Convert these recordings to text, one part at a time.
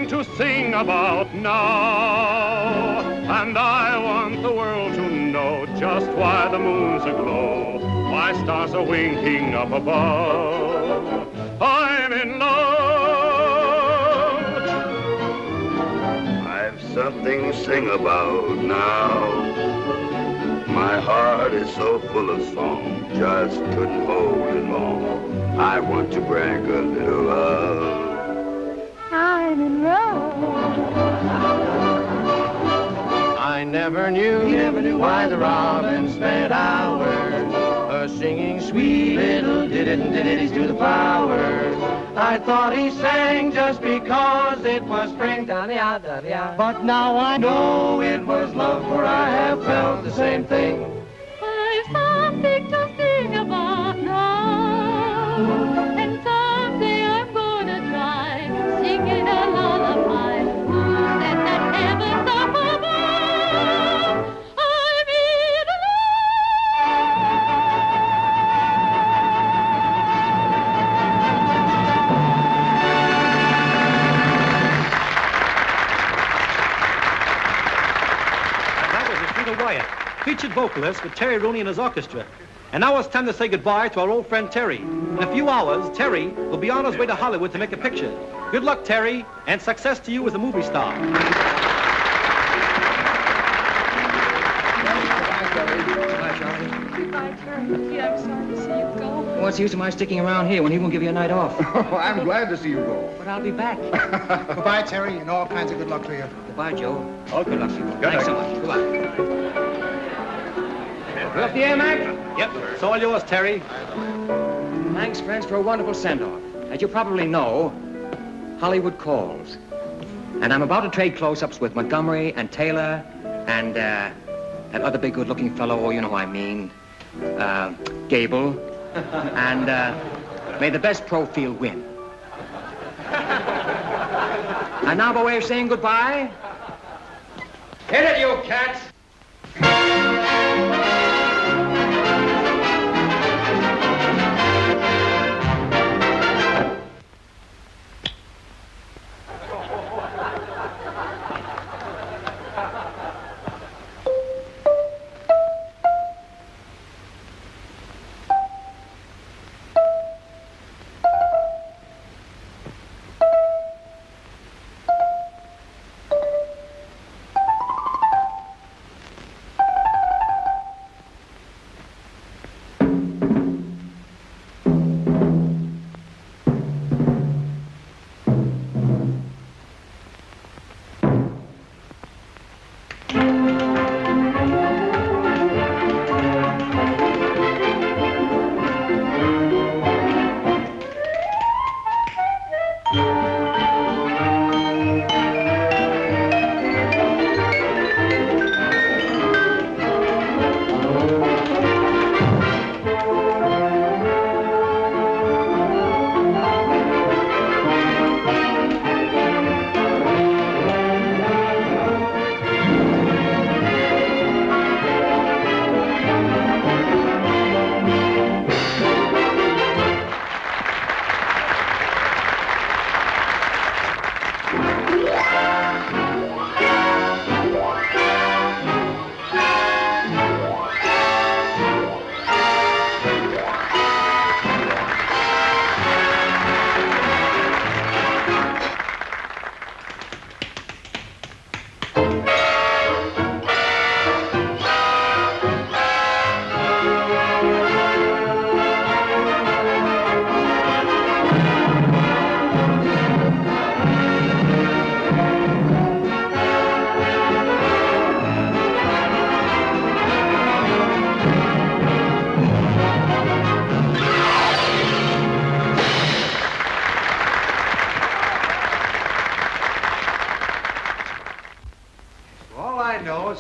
to sing about now. And I want the world to know just why the moon's aglow, why stars are winking up above. I'm in love. I've something to sing about now. My heart is so full of song, just couldn't hold it long. I want to brag a little love. I'm in love. I never knew why the robin spent hours singing sweet little ditties to the flowers. I thought he sang just because it was spring, but now I know it was love, for I have felt the same thing. I've something to sing about now, and someday I'm gonna try singing a lullaby. Who said that heaven's up above? I'm in Wyatt, featured vocalist with Terry Rooney and his orchestra. And now it's time to say goodbye to our old friend Terry. In a few hours, Terry will be on his way to Hollywood to make a picture. Good luck, Terry, and success to you as a movie star. Goodbye, Terry. Gee, I'm sorry to see you go. What's the use of my sticking around here when he won't give you a night off? Oh, I'm glad to see you go. But I'll be back. Goodbye, Terry, and all kinds of good luck to you. Goodbye, Joe. Okay. Good luck to you. Good Thanks so night. much. Goodbye. You off the air, Mac? Yep, it's all yours, Terry. Thanks, friends, for a wonderful send-off. As you probably know, Hollywood calls. And I'm about to trade close-ups with Montgomery and Taylor and that other big good-looking fellow, oh, you know who I mean, Gable. And may the best pro field win. And now by way of saying goodbye, hit it, you cats!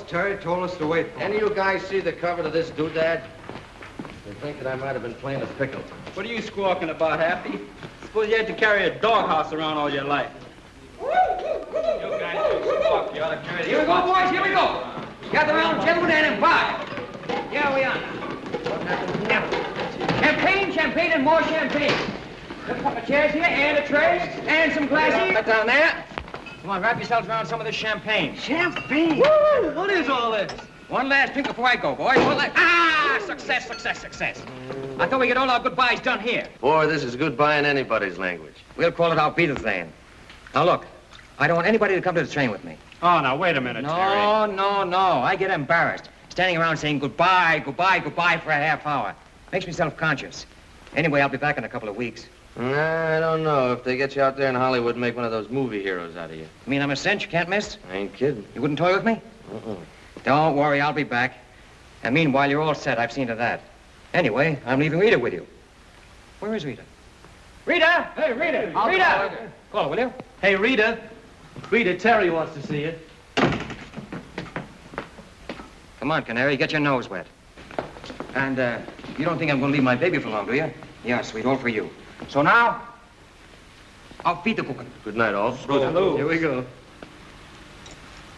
Terry told us to wait for. Any of you guys see the cover to this doodad? They think that I might have been playing a pickle. What are you squawking about, Happy? Suppose you had to carry a doghouse around all your life. You guys don't squawk. You ought to carry Here we go, boys, here we go. Gather round, gentlemen, and imbibe. Here we are now. Champagne, champagne, and more champagne. Just a couple of chairs here, and a tray, and some glasses. Right down there. Come on, wrap yourselves around some of this champagne. Champagne? Woo! What is all this? One last drink before I go, boys. One last... Ah! Success, success, success. I thought we'd get all our goodbyes done here. Boy, this is goodbye in anybody's language. We'll call it our Beatles then. Now, look, I don't want anybody to come to the train with me. Oh, now, wait a minute, Terry. No. I get embarrassed. Standing around saying goodbye for a half hour. Makes me self-conscious. Anyway, I'll be back in a couple of weeks. I don't know. If they get you out there in Hollywood and make one of those movie heroes out of you. You mean I'm a cinch you can't miss? I ain't kidding. You wouldn't toy with me? Don't worry, I'll be back. And meanwhile, you're all set. I've seen to that. Anyway, I'm leaving Rita with you. Where is Rita? Rita! Hey, Rita! Rita! Call her, will you? Hey, Rita. Rita, Terry wants to see you. Come on, Canary, get your nose wet. And, you don't think I'm going to leave my baby for long, do you? Yeah, sweet, all for you. So now, I'll feed the cooking. Good night, all. Hello. Here we go.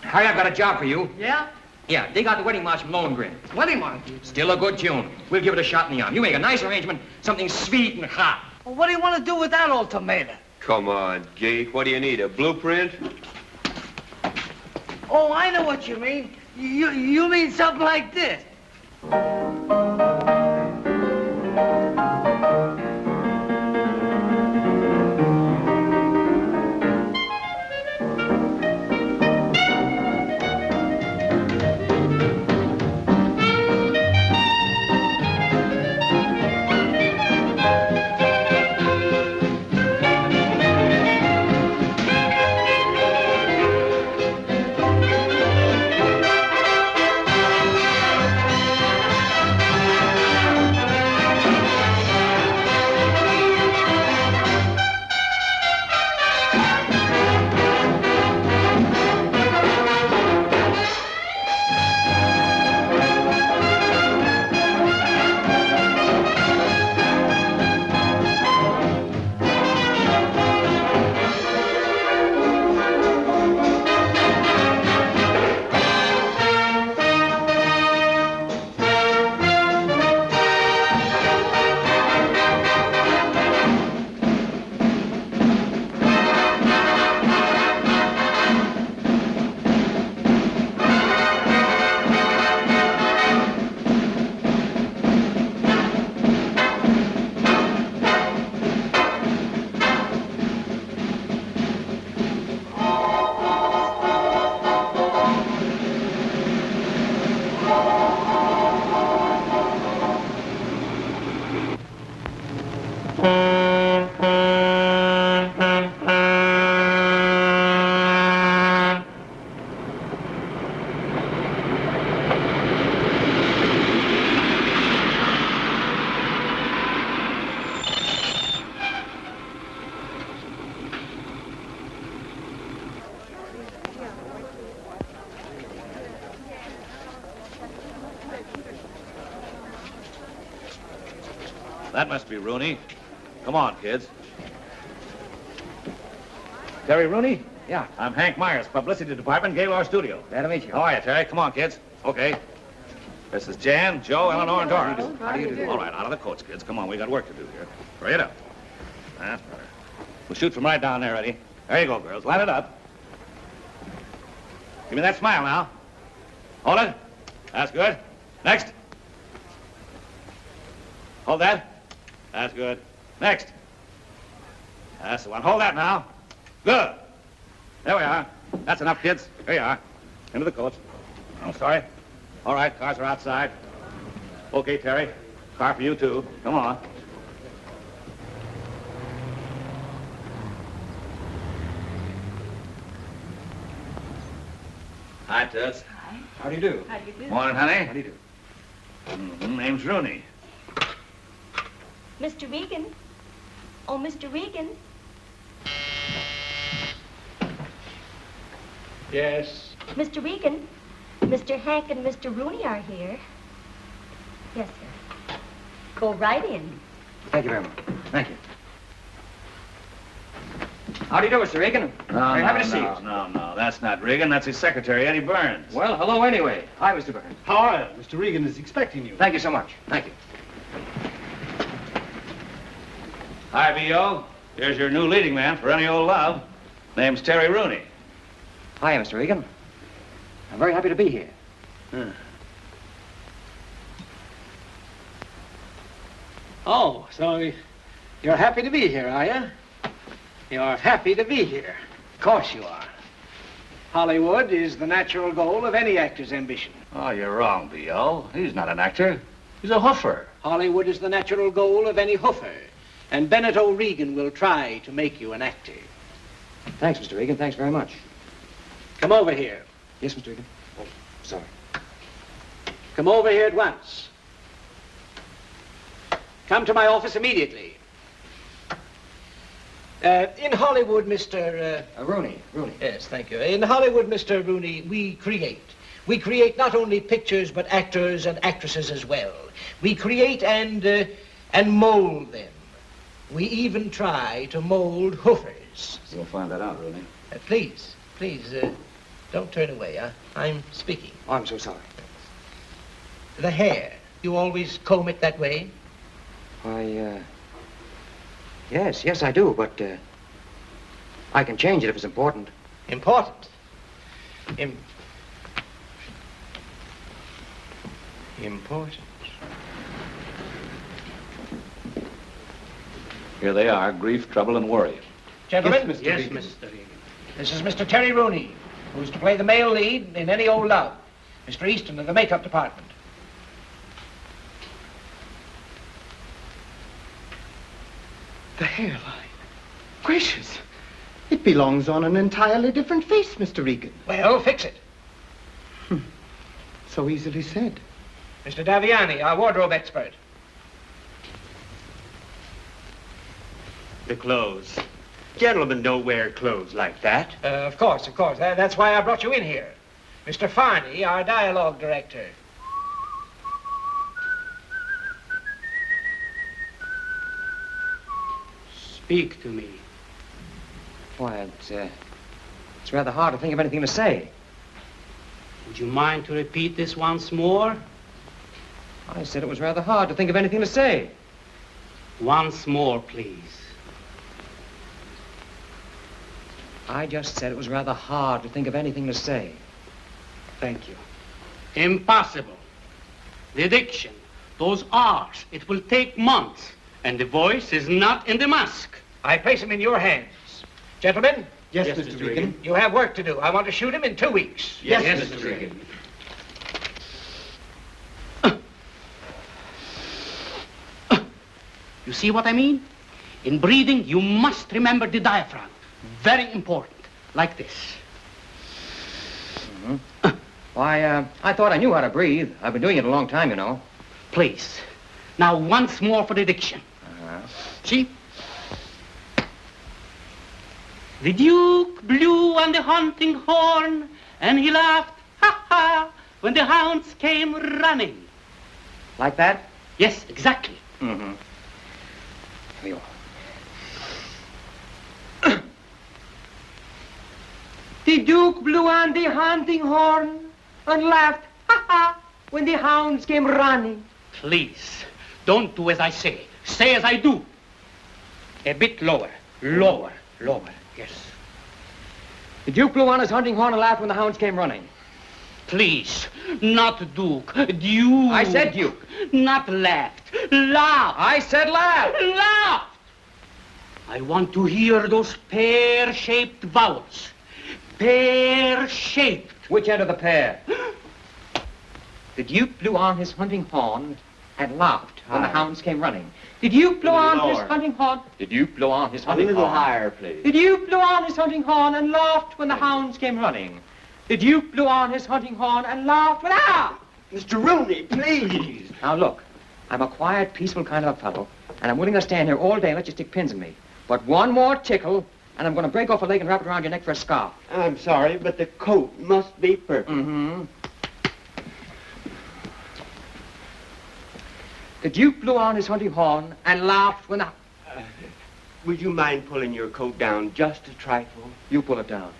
Harry, I've got a job for you. Yeah? Yeah, dig out the wedding march from Lohengrin. Wedding march? Still a good tune. We'll give it a shot in the arm. You make a nice arrangement, something sweet and hot. Well, what do you want to do with that ultimatum? Come on, Geek. What do you need, a blueprint? Oh, I know what you mean. You mean something like this. That must be Rooney. Come on, kids. Terry Rooney? Yeah. I'm Hank Meyers, Publicity Department, Gaylord Studio. Glad to meet you. How are you, Terry? Come on, kids. Okay. This is Jan, Joe, Eleanor, and Dora. How do you do? All right, out of the coats, kids. Come on, we got work to do here. Hurry it up. That's better. We'll shoot from right down there, ready? There you go, girls. Line it up. Give me that smile now. Hold it. That's good. Next. Hold that. That's good. Next. That's the one. Hold that now. Good. There we are. That's enough, kids. Here you are. Into the coach. I'm sorry. All right, cars are outside. Okay, Terry. Car for you, too. Come on. Hi, Toots. Hi. How do you do? How do you do? Morning, honey. How do you do? Name's Rooney. Mr. Regan. Oh, Mr. Regan. Yes. Mr. Regan, Mr. Hank and Mr. Rooney are here. Yes, sir. Go right in. Thank you very much. Thank you. How do you do, Mr. Regan? Very happy to see you. No. That's not Regan. That's his secretary, Eddie Burns. Well, hello anyway. Hi, Mr. Burns. How are you? Mr. Regan is expecting you. Thank you so much. Thank you. Hi, V.O. Here's your new leading man for Any Old Love. Name's Terry Rooney. Hi, Mr. Regan. I'm very happy to be here. Oh, so you're happy to be here, are you? You're happy to be here. Of course you are. Hollywood is the natural goal of any actor's ambition. Oh, you're wrong, B.O. He's not an actor. He's a hoofer. Hollywood is the natural goal of any hoofer. And Bennett O'Regan will try to make you an actor. Thanks, Mr. Regan. Thanks very much. Come over here. Yes, Mr. Regan. Oh, sorry. Come over here at once. Come to my office immediately. In Hollywood, Mr. Rooney. Yes, thank you. In Hollywood, Mr. Rooney, we create. We create not only pictures, but actors and actresses as well. We create and mold them. We even try to mold hoofers. You'll find that out, Rooney. Please, don't turn away. I'm speaking. Oh, I'm so sorry. The hair, you always comb it that way? Why, yes, I do, but, I can change it if it's important. Important? Important. Here they are, grief, trouble, and worry. Gentlemen? Yes, Mr. Regan. This is Mr. Terry Rooney, who's to play the male lead in Any Old Love. Mr. Easton of the makeup department. The hairline. Gracious. It belongs on an entirely different face, Mr. Regan. Well, fix it. So easily said. Mr. Daviani, our wardrobe expert. The clothes. Gentlemen don't wear clothes like that. Of course. That's why I brought you in here. Mr. Farney, our dialogue director. Speak to me. Why, it's rather hard to think of anything to say. Would you mind to repeat this once more? I said it was rather hard to think of anything to say. Once more, please. I just said it was rather hard to think of anything to say. Thank you. Impossible. The diction, those R's, it will take months. And the voice is not in the mask. I place him in your hands. Gentlemen? Yes, Mr. Regan. You have work to do. I want to shoot him in 2 weeks. Yes, Mr. Regan. You see what I mean? In breathing, you must remember the diaphragm. Very important. Like this. Why, I thought I knew how to breathe. I've been doing it a long time, you know. Please. Now, once more for the diction. See? The Duke blew on the hunting horn, and he laughed, ha ha, when the hounds came running. Like that? Yes, exactly. Here we go. The Duke blew on the hunting horn and laughed, ha ha, when the hounds came running. Please, don't do as I say. Say as I do. A bit lower. Lower. Yes. The Duke blew on his hunting horn and laughed when the hounds came running. Please, not Duke. Duke. I said Duke. Not laughed. Laughed. I said laugh. Laughed. I want to hear those pear-shaped vowels. Pear-shaped. Which end of the pear? The Duke blew on his hunting horn and laughed when the hounds came running. The Duke blew on his hunting horn. The Duke blew on his hunting horn. A little higher, please. The Duke blew on his hunting horn and laughed when the hounds came running. The Duke blew on his hunting horn and laughed when... Mr. Rooney, please. Now, look, I'm a quiet, peaceful kind of a fellow, and I'm willing to stand here all day and let you stick pins in me. But one more tickle, and I'm going to break off a leg and wrap it around your neck for a scarf. I'm sorry, but the coat must be perfect. The Duke blew on his hunting horn and laughed when the... Would you mind pulling your coat down just a trifle? You pull it down.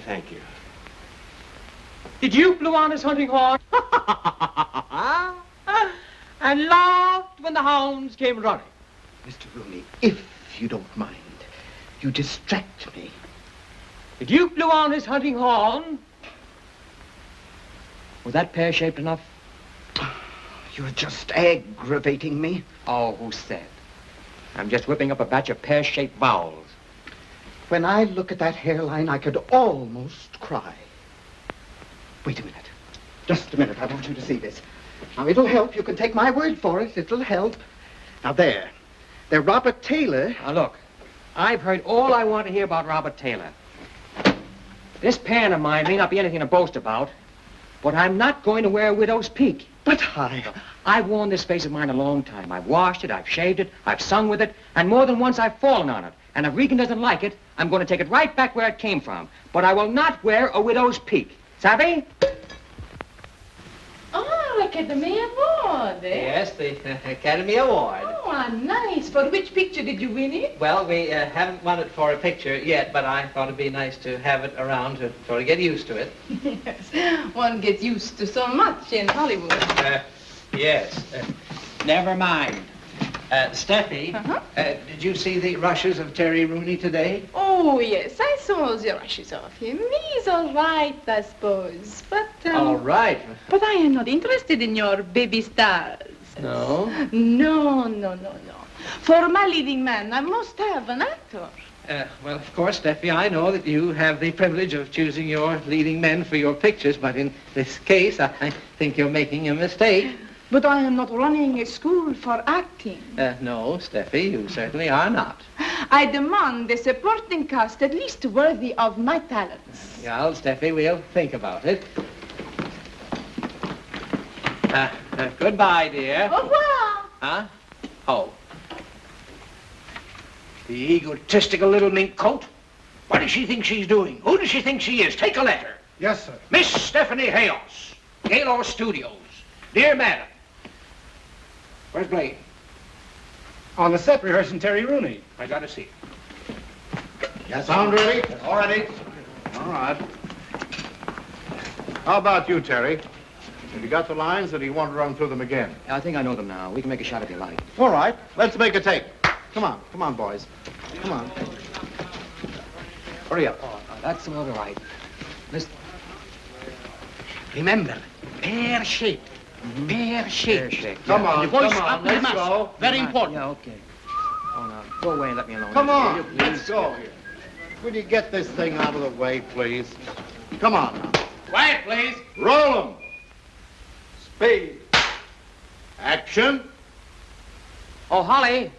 Thank you. The Duke blew on his hunting horn and laughed when the hounds came running. Mr. Rooney, if you don't mind, You distract me. The Duke blew on his hunting horn. Was that pear-shaped enough? You're just aggravating me. Oh, who said? I'm just whipping up a batch of pear-shaped vowels. When I look at that hairline, I could almost cry. Wait a minute. Just a minute. I want you to see this. Now, it'll help. You can take my word for it. It'll help. Now, there. They're Robert Taylor. Now, look. I've heard all I want to hear about Robert Taylor. This pan of mine may not be anything to boast about, but I'm not going to wear a widow's peak. But I've worn this face of mine a long time. I've washed it, I've shaved it, I've sung with it, and more than once I've fallen on it. And if Regan doesn't like it, I'm going to take it right back where it came from. But I will not wear a widow's peak. Savvy? Oh, Academy Award, eh? Yes, the Academy Award. Oh, nice. For which picture did you win it? Well, we haven't won it for a picture yet, but I thought it'd be nice to have it around to sort of get used to it. Yes, one gets used to so much in Hollywood. Yes. Never mind. Steffi, did you see the rushes of Terry Rooney today? Oh, yes, I saw the rushes of him. He's all right, I suppose. But, All right. But I am not interested in your baby stars. No? No. For my leading man, I must have an actor. Well, of course, Steffi, I know that you have the privilege of choosing your leading men for your pictures, but in this case, I think you're making a mistake. But I am not running a school for acting. No, Steffi, you certainly are not. I demand a supporting cast at least worthy of my talents. Well, Steffi, we'll think about it. Goodbye, dear. Au revoir. Huh? Oh. The egotistical little mink coat. What does she think she's doing? Who does she think she is? Take a letter. Yes, sir. Miss Stephanie Hayos, Gaylord Studios. Dear Madam. Where's Blaine? On the set rehearsing Terry Rooney. I gotta see. Yes, sound ready? All ready. All right. How about you, Terry? Have you got the lines, or do you want to run through them again? I think I know them now. We can make a shot if you like. All right. Let's make a take. Come on, boys. Come on. Hurry up. Oh, that's all right. Listen. Remember, pear-shaped. Pear-shaped. Come on, the voice come on, up to the let's mask. go. Very important. Yeah, okay. Oh, now, go away and let me alone. Come Will on, you, please? let's go here. Will you get this thing out of the way, please? Come on now. Quiet, please. Roll 'em. Speed. Action. Oh, Holly.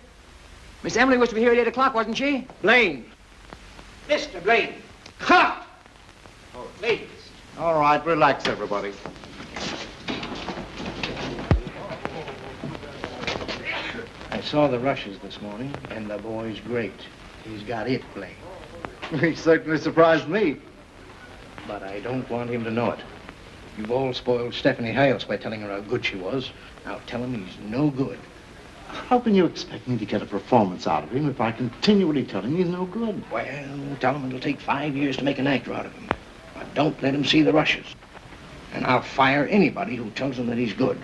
Miss Emily was to be here at 8 o'clock, wasn't she? Blaine. Mr. Blaine. Cut! Oh, ladies. All right, relax, everybody. I saw the rushes this morning, and the boy's great. He's got it, Blaine. He certainly surprised me. But I don't want him to know it. You've all spoiled Stephanie Hales by telling her how good she was. Now tell him he's no good. How can you expect me to get a performance out of him if I continually tell him he's no good? Well, tell him it'll take 5 years to make an actor out of him. But don't let him see the rushes. And I'll fire anybody who tells him that he's good.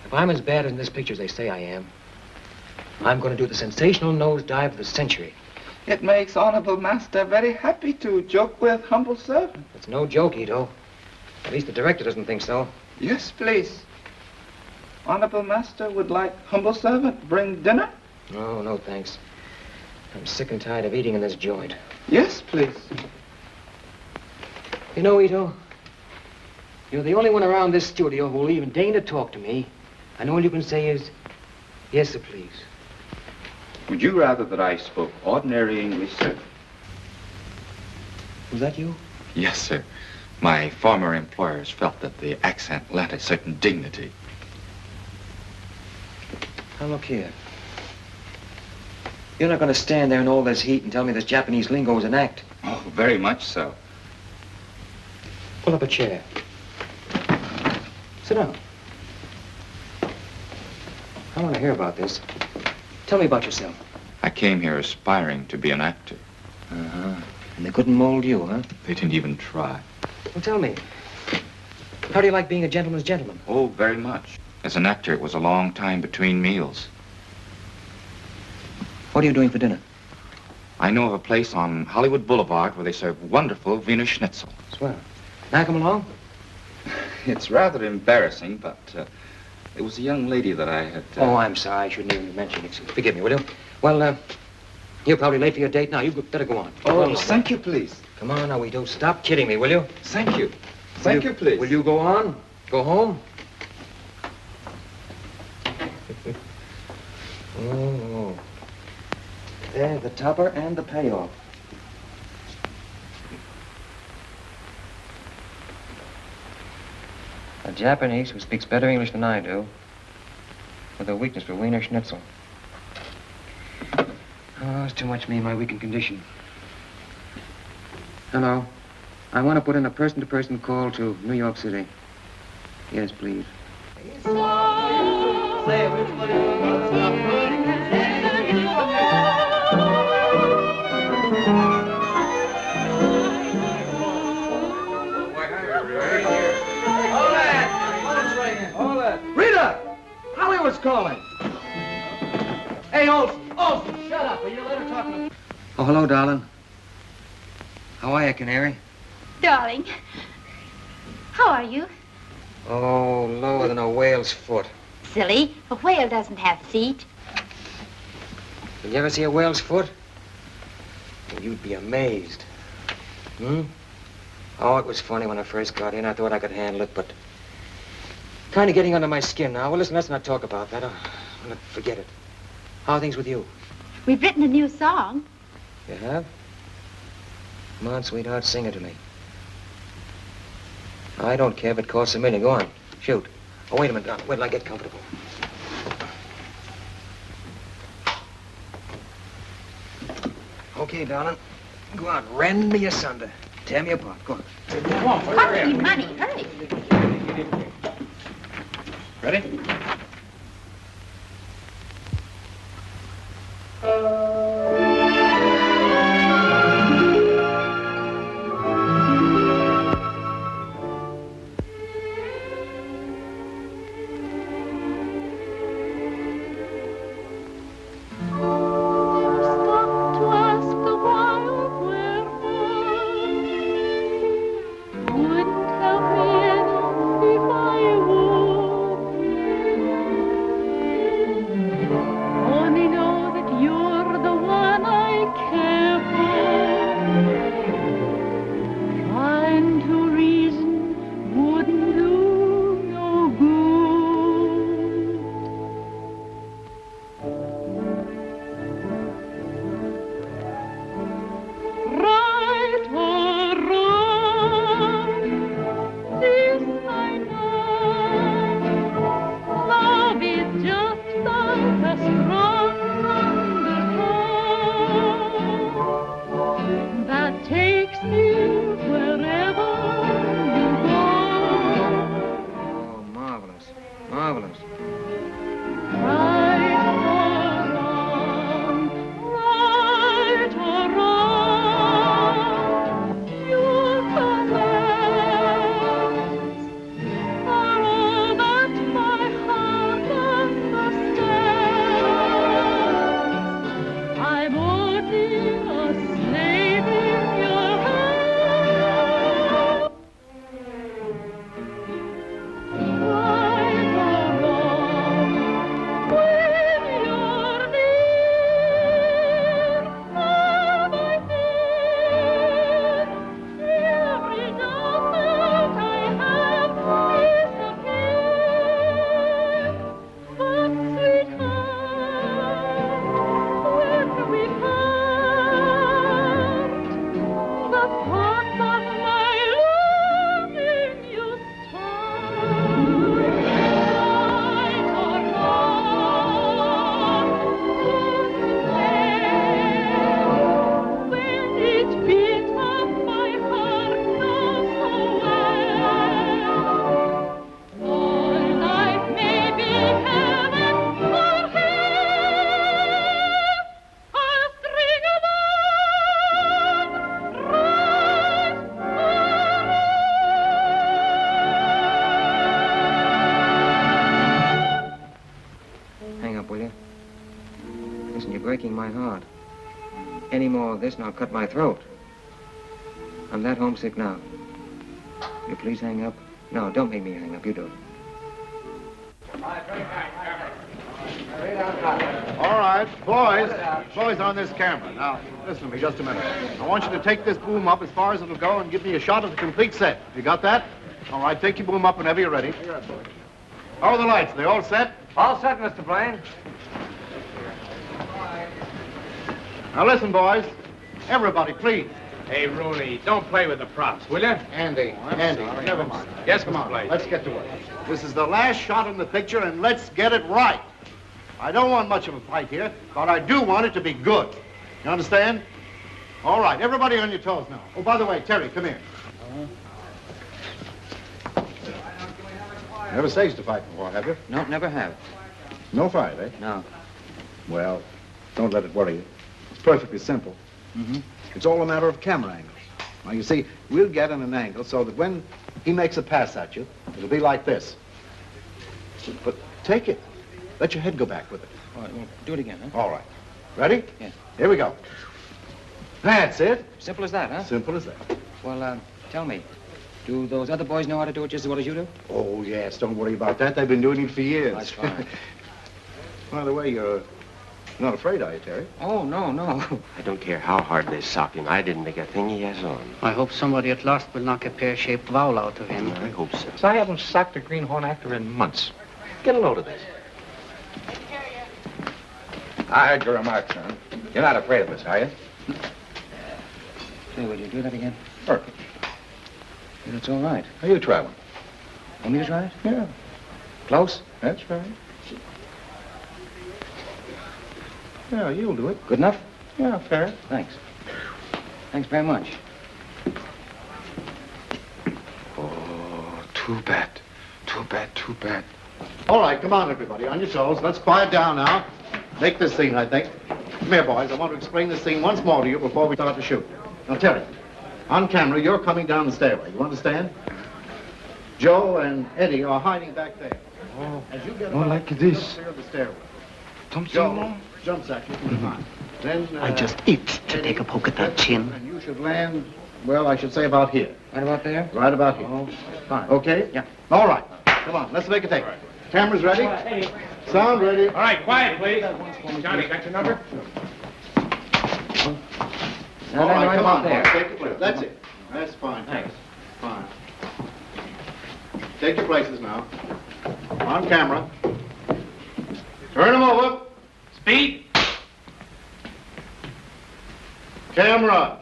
If I'm as bad as in this picture as they say I am, I'm going to do the sensational nosedive of the century. It makes Honorable Master very happy to joke with humble servant. It's no joke, Ito. At least the director doesn't think so. Yes, please. Honorable Master would like humble servant bring dinner? No, no, thanks. I'm sick and tired of eating in this joint. Yes, please. You know, Ito, you're the only one around this studio who will even deign to talk to me. And all you can say is, yes, sir, please. Would you rather that I spoke ordinary English, sir? Was that you? Yes, sir. My former employers felt that the accent lent a certain dignity. Now, look here. You're not going to stand there in all this heat and tell me this Japanese lingo is an act. Oh, very much so. Pull up a chair. Sit down. I want to hear about this. Tell me about yourself. I came here aspiring to be an actor. Uh-huh. And they couldn't mold you, huh? They didn't even try. Well, tell me. How do you like being a gentleman's gentleman? Oh, very much. As an actor, it was a long time between meals. What are you doing for dinner? I know of a place on Hollywood Boulevard where they serve wonderful Wiener Schnitzel. Swell. Now come along. It's rather embarrassing, but it was a young lady that I had... Oh, I'm sorry. I shouldn't even mention it. Forgive me, will you? Well, you're probably late for your date now. You better go on. Oh, thank you, please. Come on now, Guido. Stop kidding me, will you? Thank you. Thank you, please. Will you go on? Go home? Oh. There's the topper and the payoff. A Japanese who speaks better English than I do, with a weakness for Wiener Schnitzel. Oh, it's too much me and my weakened condition. Hello. I want to put in a person-to-person call to New York City. Yes, please. Rita! Hollywood's calling. Hey, Olsen, shut up. Will you let her talk to me? Oh, hello, darling. How are you, Canary? Darling, how are you? Oh, lower than a whale's foot. Silly, a whale doesn't have feet. Did you ever see a whale's foot? Well, you'd be amazed. Hmm? Oh, it was funny when I first got in. I thought I could handle it, but kind of getting under my skin now. Well, listen, let's not talk about that. Forget it. How are things with you? We've written a new song. You have? Come on, sweetheart, sing it to me. I don't care if it costs $1 million. Go on, shoot. Oh, wait a minute, wait till I get comfortable. Okay, darling. Go on, rend me asunder. Tear me apart. Go on. Come on, hurry. Money, hurry. Ready? Breaking my heart. any more of this and I'll cut my throat. I'm that homesick now. Will you please hang up? No, don't make me hang up. You do it. All right, boys. Boys on this camera. Now, listen to me just a minute. I want you to take this boom up as far as it'll go and give me a shot of the complete set. You got that? All right, take your boom up whenever you're ready. How are the lights? They all set? All set, Mr. Blaine. Now listen, boys. Everybody, please. Hey, Rooney, don't play with the props, will you? Andy, never mind. Yes, come on, Blaine. let's get to work. This is the last shot in the picture, and let's get it right. I don't want much of a fight here, but I do want it to be good. You understand? All right, everybody on your toes now. Oh, by the way, Terry, come here. Never staged a fight before, have you? No, never have. No fight, eh? No. Well, don't let it worry you. It's perfectly simple. Mm-hmm. It's all a matter of camera angles. Now, you see, we'll get in an angle so that when he makes a pass at you, it'll be like this. But take it. Let your head go back with it. All right, well, do it again, huh? All right. Ready? Yeah. Here we go. That's it. Simple as that, huh? Simple as that. Well, tell me, do those other boys know how to do it just as well as you do? Oh, yes. Don't worry about that. They've been doing it for years. That's fine. By the way, you're not afraid, are you, Terry? Oh, no, no. I don't care how hard they sock him. I didn't make a thing he has on. I hope somebody at last will knock a pear-shaped vowel out of him. I hope so. So I haven't socked a greenhorn actor in months. Get a load of this. I heard your remarks, son. You're not afraid of us, are you? Say, will you do that again? Perfect. That's all right. Are you try one? Want me to try it? Yeah. Close? That's right. Yeah, you'll do it. Good enough? Yeah, fair. Thanks. Thanks very much. Oh, too bad. Too bad, too bad. All right, come on, everybody. On your toes. Let's quiet down now. Make this scene, I think. Come here, boys. I want to explain this scene once more to you before we start to shoot. Now, Terry, on camera, you're coming down the stairway. You understand? Joe and Eddie are hiding back there. Oh, as you get more about like this. Clear of the stairway. Joe jumps at you from behind. Then I just itch to take a poke at that chin. And you should land, well, I should say about here. Right about there? Right about here. Oh, fine. Okay? Yeah. All right. Come on, let's make a take. Right. Cameras ready? Sound ready? All right, quiet, please. Johnny, got your number? All right, come on, there. boys, take your place. That's it. That's fine. Thanks. Fine. Take your places now. On camera. Turn them over. Speed. Camera.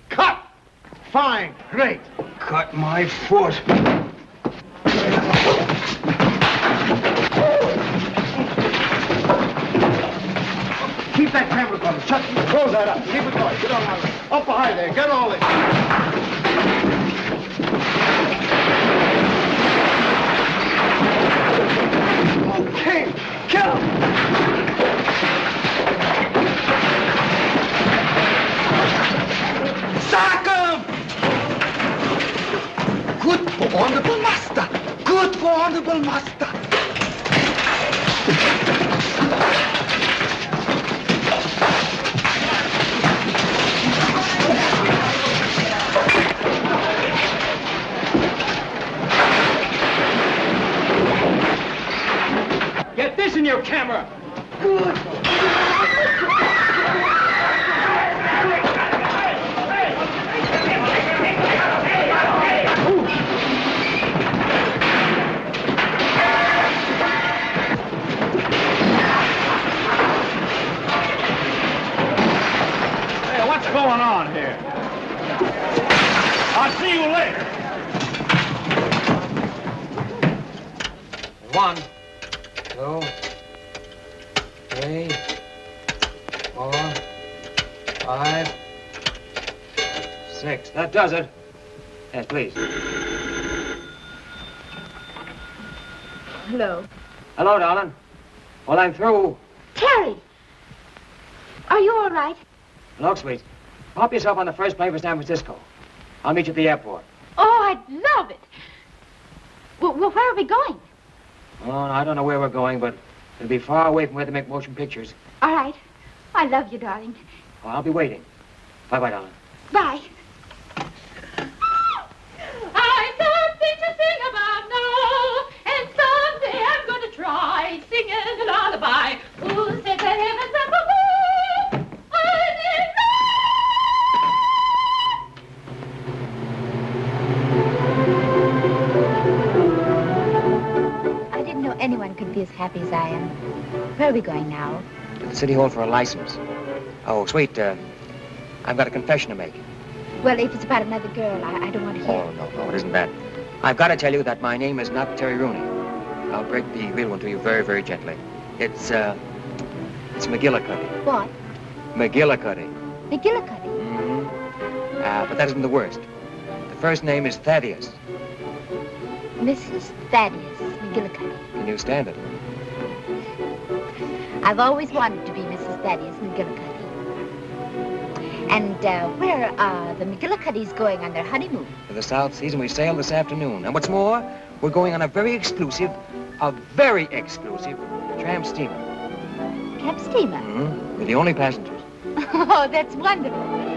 Cut! Fine. Great. Cut my foot. Keep that camera going. Chuck, close that up. Keep it going. Get on now. Up high there. Get all this. Okay, kill him. Sack him! Good for honorable master. Good for honorable master. Get this in your camera. Good. Hey, what's going on here? I'll see you later. 1, 2, 3, 4, 5, 6. That does it. Yes, please. Hello. Hello, darling. Well, I'm through. Terry! Are you all right? Look, sweet. Pop yourself on the first plane for San Francisco. I'll meet you at the airport. Oh, I'd love it. Well, where are we going? Oh, I don't know where we're going, but it'll be far away from where they make motion pictures. All right. I love you, darling. Well, I'll be waiting. Bye-bye, darling. Bye. I something to sing about now, and someday I'm going to try singing a lullaby. Who said that heaven's up above? I didn't know anyone could be as happy as I am. Where are we going now? To the City Hall for a license. Oh, sweet, I've got a confession to make. Well, if it's about another girl, I don't want to hear. Oh, no, it isn't that. I've got to tell you that my name is not Terry Rooney. I'll break the real one to you very, very gently. It's McGillicuddy. What? McGillicuddy. McGillicuddy? Mm-hmm. But that isn't the worst. The first name is Thaddeus. Mrs. Thaddeus McGillicuddy. Can you stand it? I've always wanted to be Mrs. Thaddeus McGillicuddy. And where are the McGillicuddys going on their honeymoon? To the South Seas, and we sail this afternoon. And what's more, we're going on a very exclusive tramp steamer. Tramp steamer? Mm-hmm. We're the only passengers. Oh, that's wonderful. Well,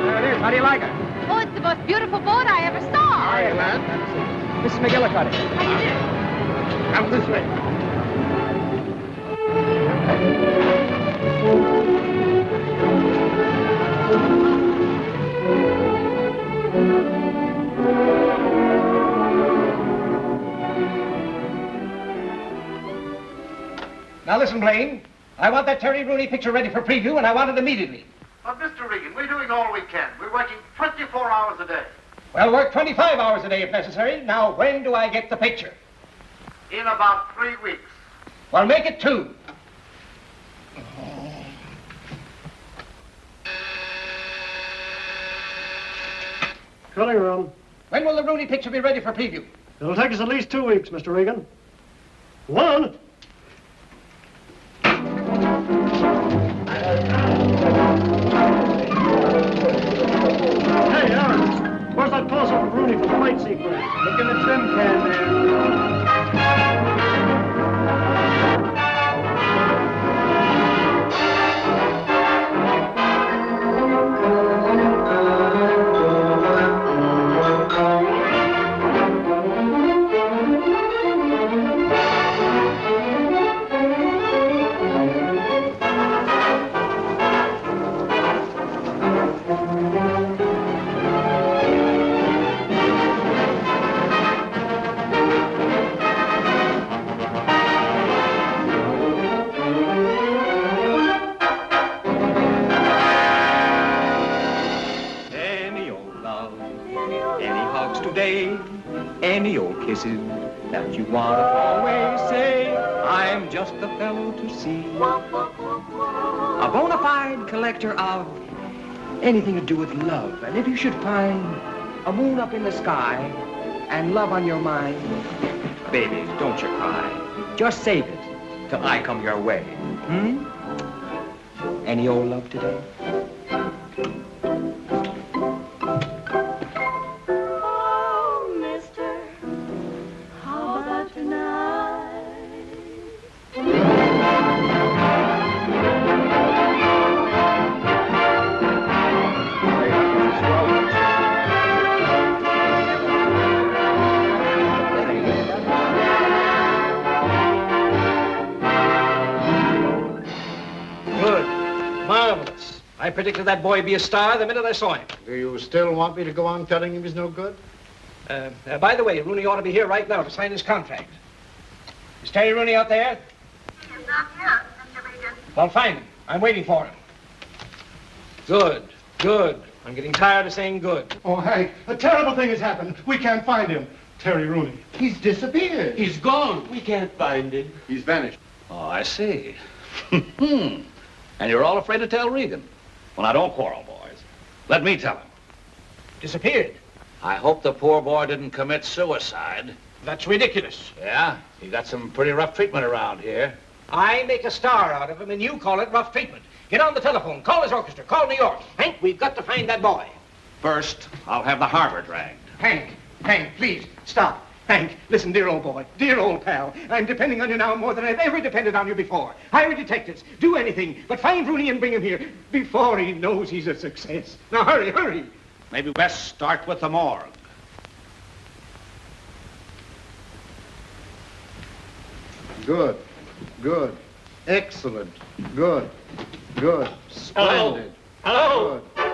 there it is. How do you like her? Oh, it's the most beautiful boat I ever saw. Hi, man. Mrs. McGillicuddy. How do you do? Come this way. Now listen, Blaine. I want that Terry Rooney picture ready for preview, and I want it immediately. But, Mr. Regan, we're doing all we can. We're working 24 hours a day. Well, work 25 hours a day if necessary. Now, when do I get the picture? In about 3 weeks. Well, make it 2. Cutting room. When will the Rooney picture be ready for preview? It'll take us at least 2 weeks, Mr. Regan. 1. Hey, Aaron, where's that close-up of Rooney for the fight sequence? Look in the trim can there. Any old kisses that you want to always say, I'm just the fellow to see. A bona fide collector of anything to do with love. And if you should find a moon up in the sky and love on your mind, baby, don't you cry. Just save it till I come your way. Any old love today? I predicted that boy be a star the minute I saw him. Do you still want me to go on telling him he's no good? By the way, Rooney ought to be here right now to sign his contract. Is Terry Rooney out there? He is not here, Mr. Regan. Well, fine. I'm waiting for him. Good, good. I'm getting tired of saying good. Oh, Hank, a terrible thing has happened. We can't find him. Terry Rooney. He's disappeared. He's gone. We can't find him. He's vanished. Oh, I see. And you're all afraid to tell Regan. Well, now, don't quarrel, boys. Let me tell him. Disappeared? I hope the poor boy didn't commit suicide. That's ridiculous. Yeah? He got some pretty rough treatment around here. I make a star out of him, and you call it rough treatment. Get on the telephone. Call his orchestra. Call New York. Hank, we've got to find that boy. First, I'll have the harbor dragged. Hank, please, stop. Hank, listen, dear old boy, dear old pal. I'm depending on you now more than I've ever depended on you before. Hire detectives, do anything, but find Rooney and bring him here before he knows he's a success. Now hurry, hurry. Maybe best start with the morgue. Good. Good. Excellent. Good. Good. Splendid. Hello. Good.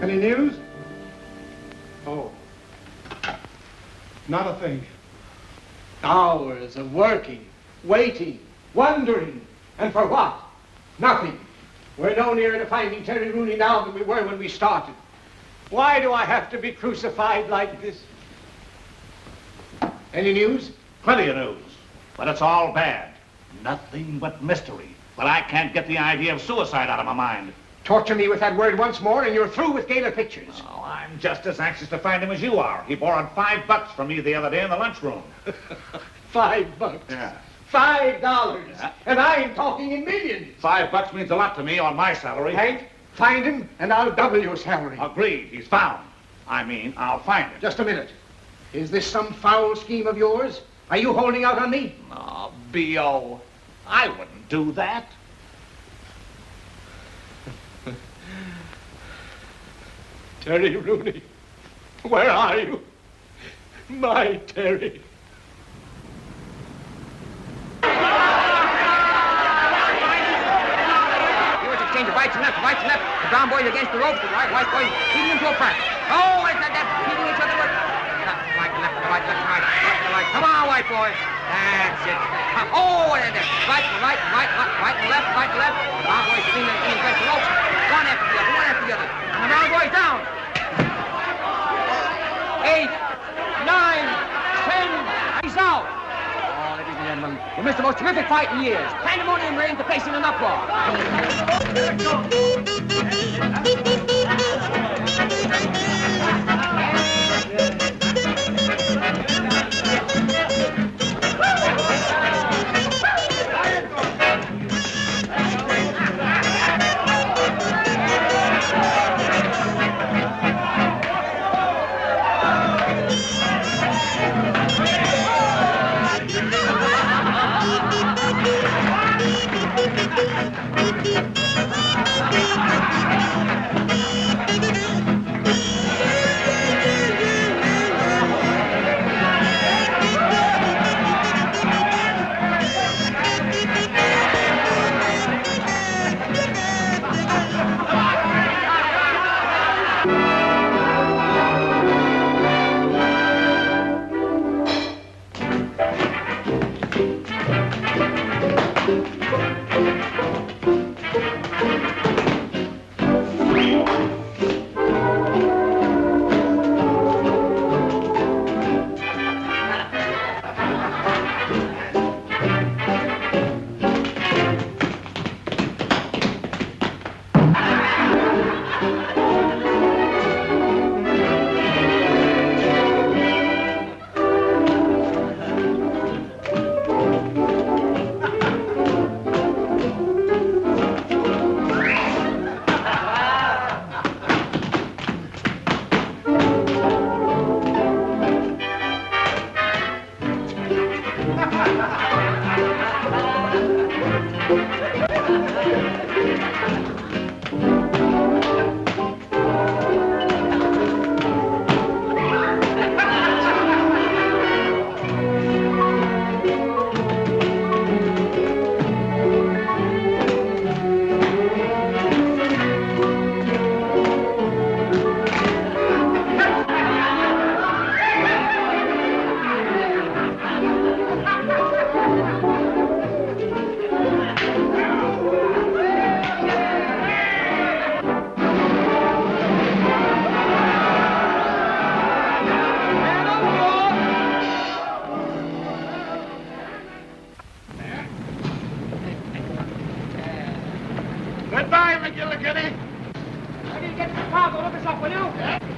Any news? Oh. Not a thing. Hours of working, waiting, wondering, and for what? Nothing. We're no nearer to finding Terry Rooney now than we were when we started. Why do I have to be crucified like this? Any news? Plenty of news, but it's all bad. Nothing but mystery. But I can't get the idea of suicide out of my mind. Torture me with that word once more and you're through with Gaylor Pictures. Oh, I'm just as anxious to find him as you are. He borrowed $5 from me the other day in the lunchroom. $5? Yeah. $5? Yeah. And I'm talking in millions. $5 means a lot to me on my salary. Hank, find him and I'll double your salary. Agreed. He's found. I mean, I'll find him. Just a minute. Is this some foul scheme of yours? Are you holding out on me? Oh, B.O. I wouldn't do that. Terry Rooney, where are you? My Terry. Exchange of rights and left. The brown boys against the ropes, the white boys feeding into a crack. Oh, it's that feeding each other. Right, left, right. Come on, white boy. That's it. Oh, and then right, left. The brown boys feeding against the ropes. One after the other. And the brown boys down. 8, 9, 10. He's out. Oh, ladies and gentlemen, we missed the most terrific fight in years. Pandemonium reigns, the place in an uproar.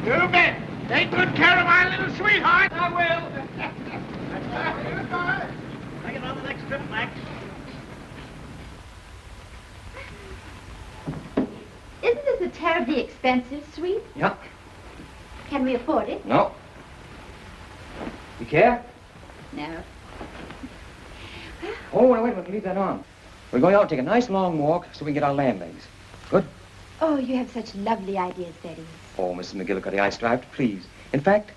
You bet. Take good care of my little sweetheart. I will. Take it on the next trip, Max. Isn't this a terribly expensive suite? Yeah. Can we afford it? No. You care? No. Oh, wait a minute. Leave that on. We're going out and take a nice long walk so we can get our land legs. Good? Oh, you have such lovely ideas, Betty. Oh, Mrs. McGillicuddy, I strive to please. In fact,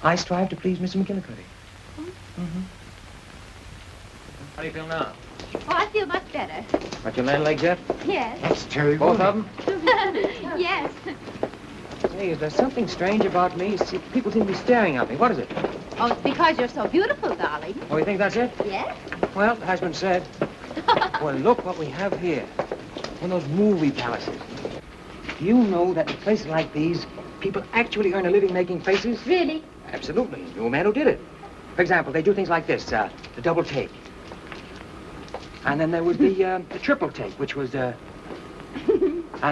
I strive to please Mr. McGillicuddy. Mm-hmm. How do you feel now? Oh, I feel much better. Got your land legs yet? Yes. That's Terry. Both of them? Yes. Say, is there something strange about me? See, people seem to be staring at me. What is it? Oh, it's because you're so beautiful, darling. Oh, you think that's it? Yes? Well, it has been said. Well, look what we have here. One of those movie palaces. Do you know that in places like these, people actually earn a living making faces? Really? Absolutely. You know a man who did it. For example, they do things like this, the double take. And then there was the triple take, which was, and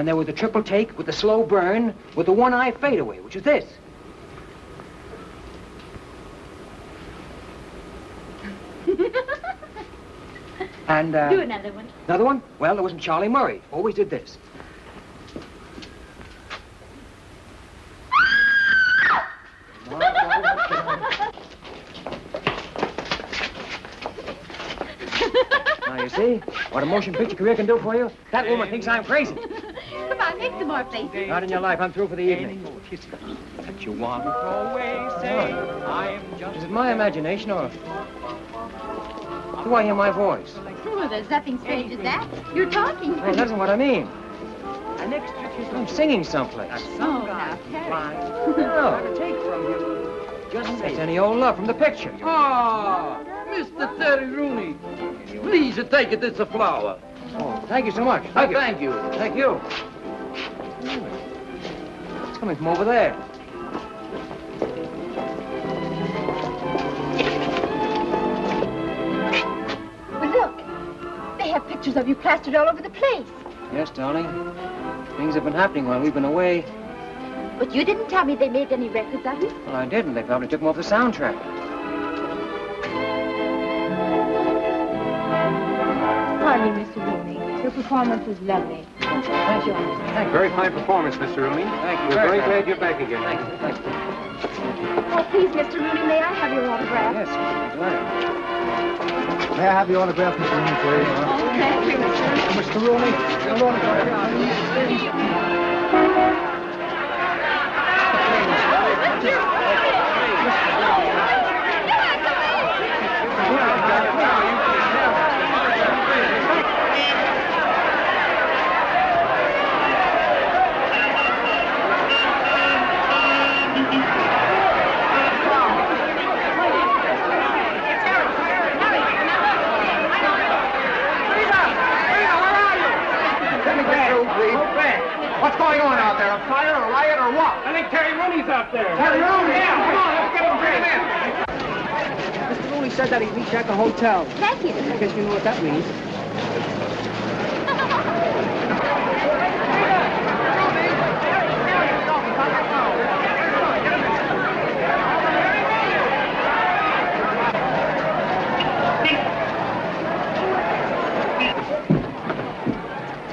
there was the triple take with the slow burn with the one-eye fadeaway, which is this. And, do another one. Another one? Well, there wasn't Charlie Murray. Always did this. Now, you see what a motion picture career can do for you? That woman thinks I'm crazy. Come on, make some more places. Not in your life. I'm through for the evening. That you want to throw away, say, I am just... Is it my imagination, or do I hear my voice? Well, there's nothing strange in that. You're talking. Well, that isn't what I mean. And next trip is I'm singing someplace. Oh, now, Terry. No. Take from you. Just say any old love from the picture. Oh, Mr. Terry Rooney. Please take it. It's a flower. Oh, thank you so much. Thank you. Thank you. It's coming from over there. Well, look. They have pictures of you plastered all over the place. Yes, darling. Things have been happening while we've been away. But you didn't tell me they made any records of you. Well, I didn't. They probably took them off the soundtrack. Pardon me, Mr. Rooney. Your performance was lovely. Thank you. Very fine performance, Mr. Rooney. Thank you. We're very glad you're back again. Thank you. Thank you. Oh, please, Mr. Rooney, may I have your autograph? Yes, glad. May I have the autograph, Mr. Rooney, please? Oh, thank you, Mr. Mr. Rooney, your autograph. What's going on out there? A fire, a riot, or what? I think Terry Rooney's out there. Terry Rooney? Yeah, come on, let's get him, bring him in. Mr. Rooney said that he'd meet you at the hotel. Thank you. I guess you know what that means.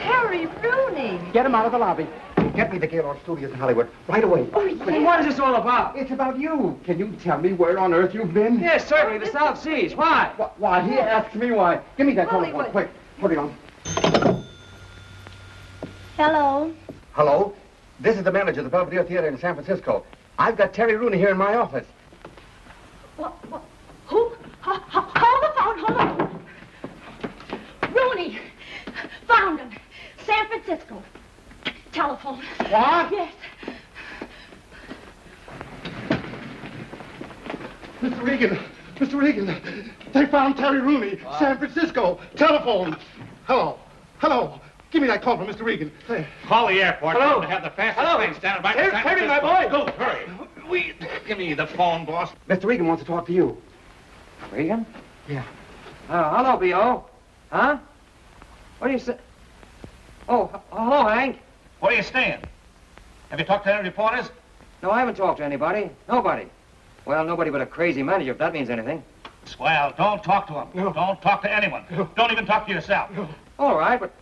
Terry Rooney. Get him out of the lobby. Get me the Gaylord Studios in Hollywood right away. Oh, yes. What is this all about? It's about you. Can you tell me where on earth you've been? Yes, certainly, the South Seas. Why? Why? He asked me why. Give me that telephone, quick. Put it on. Hello. Hello? This is the manager of the Belvedere Theater in San Francisco. I've got Terry Rooney here in my office. What? Who? Hold the phone, hold on. Rooney. Found him. San Francisco. Telephone. What? Yes. Mr. Regan, Mr. Regan, they found Terry Rooney, San Francisco. Telephone. Hello. Hello. Give me that call from Mr. Regan. Hey. Call the airport. Hello. To have the fastest Hello. plane standing by Terry, San Terry, my Francisco. boy. Go, hurry. Give me the phone, boss. Mr. Regan wants to talk to you. Regan? Yeah. Hello, B.O. Huh? What do you say? Oh, hello, Hank. Where are you staying? Have you talked to any reporters? No, I haven't talked to anybody. Nobody. Well, nobody but a crazy manager, if that means anything. Swell, don't talk to him. No. Don't talk to anyone. No. Don't even talk to yourself. No. All right, but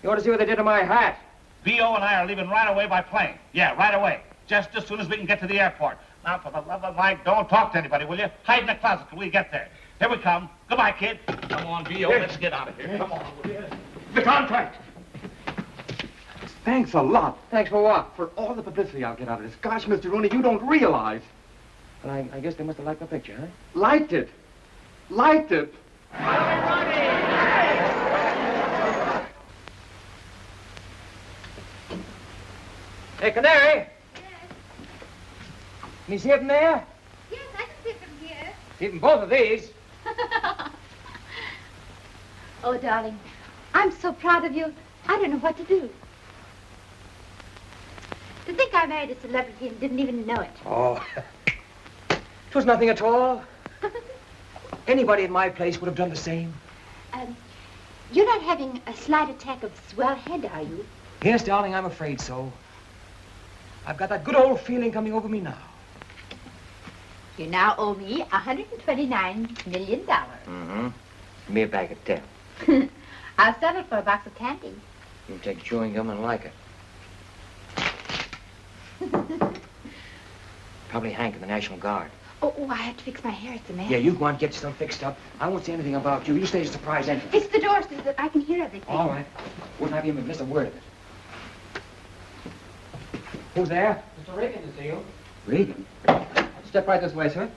you ought to see what they did to my hat. B.O. and I are leaving right away by plane. Yeah, right away. Just as soon as we can get to the airport. Now, for the love of Mike, don't talk to anybody, will you? Hide in the closet till we get there. Here we come. Goodbye, kid. Come on, B.O., let's get out of here. Come on, will you? The contract. Thanks a lot. Thanks for what? For all the publicity I'll get out of this. Gosh, Mr. Rooney, you don't realize. Well, I guess they must have liked my picture, huh? Liked it. Liked it. Hey, Canary. Can you see it from there? Yes, I can see it from here. See from both of these. Oh, darling, I'm so proud of you. I don't know what to do. To think I married a celebrity and didn't even know it. Oh, it was nothing at all. Anybody in my place would have done the same. You're not having a slight attack of swell head, are you? Yes, darling, I'm afraid so. I've got that good old feeling coming over me now. You now owe me $129 million. Mm-hmm. Give me a bag of 10. I'll settle for a box of candy. You take chewing gum and like it. Probably Hank in the National Guard. Oh, I have to fix my hair. It's a mess. Yeah, you go on, get yourself fixed up. I won't say anything about you. You stay as a surprise entrance. Fix the door so that I can hear everything. All right. Wouldn't have you miss a word of it. Who's there? Mr. Reagan to see you. Regan? Step right this way, sir.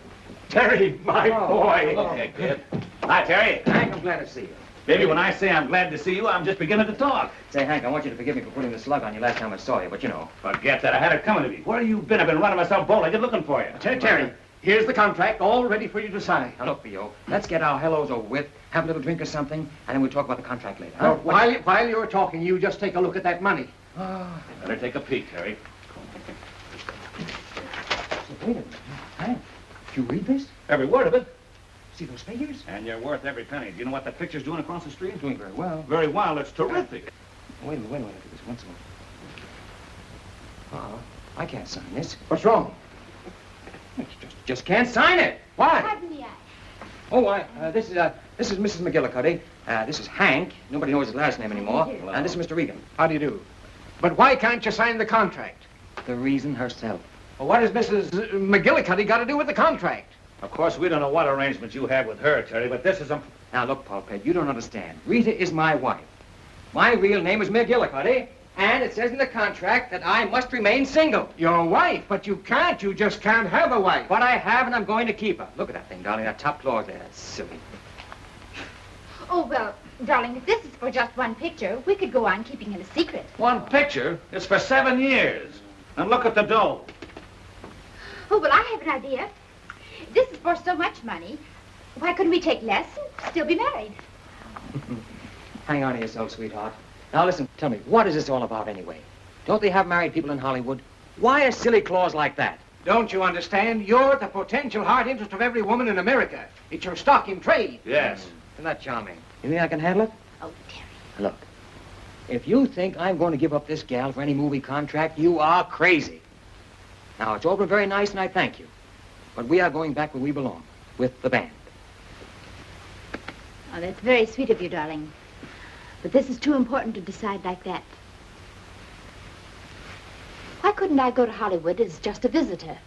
Terry, my boy. Okay, good. Hi, Terry. Hank, I'm glad to see you. Baby, when I say I'm glad to see you, I'm just beginning to talk. Say, Hank, I want you to forgive me for putting the slug on you last time I saw you, but you know. Forget that. I had it coming to me. Where you been? I've been running myself bow-legged looking for you. Terry, here's the contract, all ready for you to sign. Now, look, B.O., let's get our hellos over with, have a little drink or something, and then we'll talk about the contract later. Huh? While you're talking, you just take a look at that money. Better take a peek, Terry. Wait a minute. Hank, did you read this? Every word of it. See those figures? And you're worth every penny. Do you know what that picture's doing across the street? Doing very well. Very well. It's terrific. Wait a minute. I'll do this once more. I can't sign this. What's wrong? Just can't sign it. Why? Pardon me, This is Mrs. McGillicuddy. This is Hank. Nobody knows his last name anymore. Hello. And this is Mr. Regan. How do you do? But why can't you sign the contract? The reason herself. Well, what has Mrs. McGillicuddy got to do with the contract? Of course, we don't know what arrangements you have with her, Terry, but this is a... Now, look, Pulpit, you don't understand. Rita is my wife. My real name is McGillicuddy, and it says in the contract that I must remain single. Your wife, but you can't. You just can't have a wife. But I have, and I'm going to keep her. Look at that thing, darling, that top clause there. That's silly. Oh, well, darling, if this is for just one picture, we could go on keeping it a secret. One picture? It's for 7 years. And look at the dough. Oh, well, I have an idea. If this is for so much money, why couldn't we take less and still be married? Hang on to yourself, sweetheart. Now, listen, tell me, what is this all about anyway? Don't they have married people in Hollywood? Why a silly clause like that? Don't you understand? You're the potential heart interest of every woman in America. It's your stock in trade. Yes. Isn't that charming? You think I can handle it? Oh, Terry. Look, if you think I'm going to give up this gal for any movie contract, you are crazy. Now, it's all been very nice, and I thank you. But we are going back where we belong, with the band. Oh, that's very sweet of you, darling. But this is too important to decide like that. Why couldn't I go to Hollywood as just a visitor?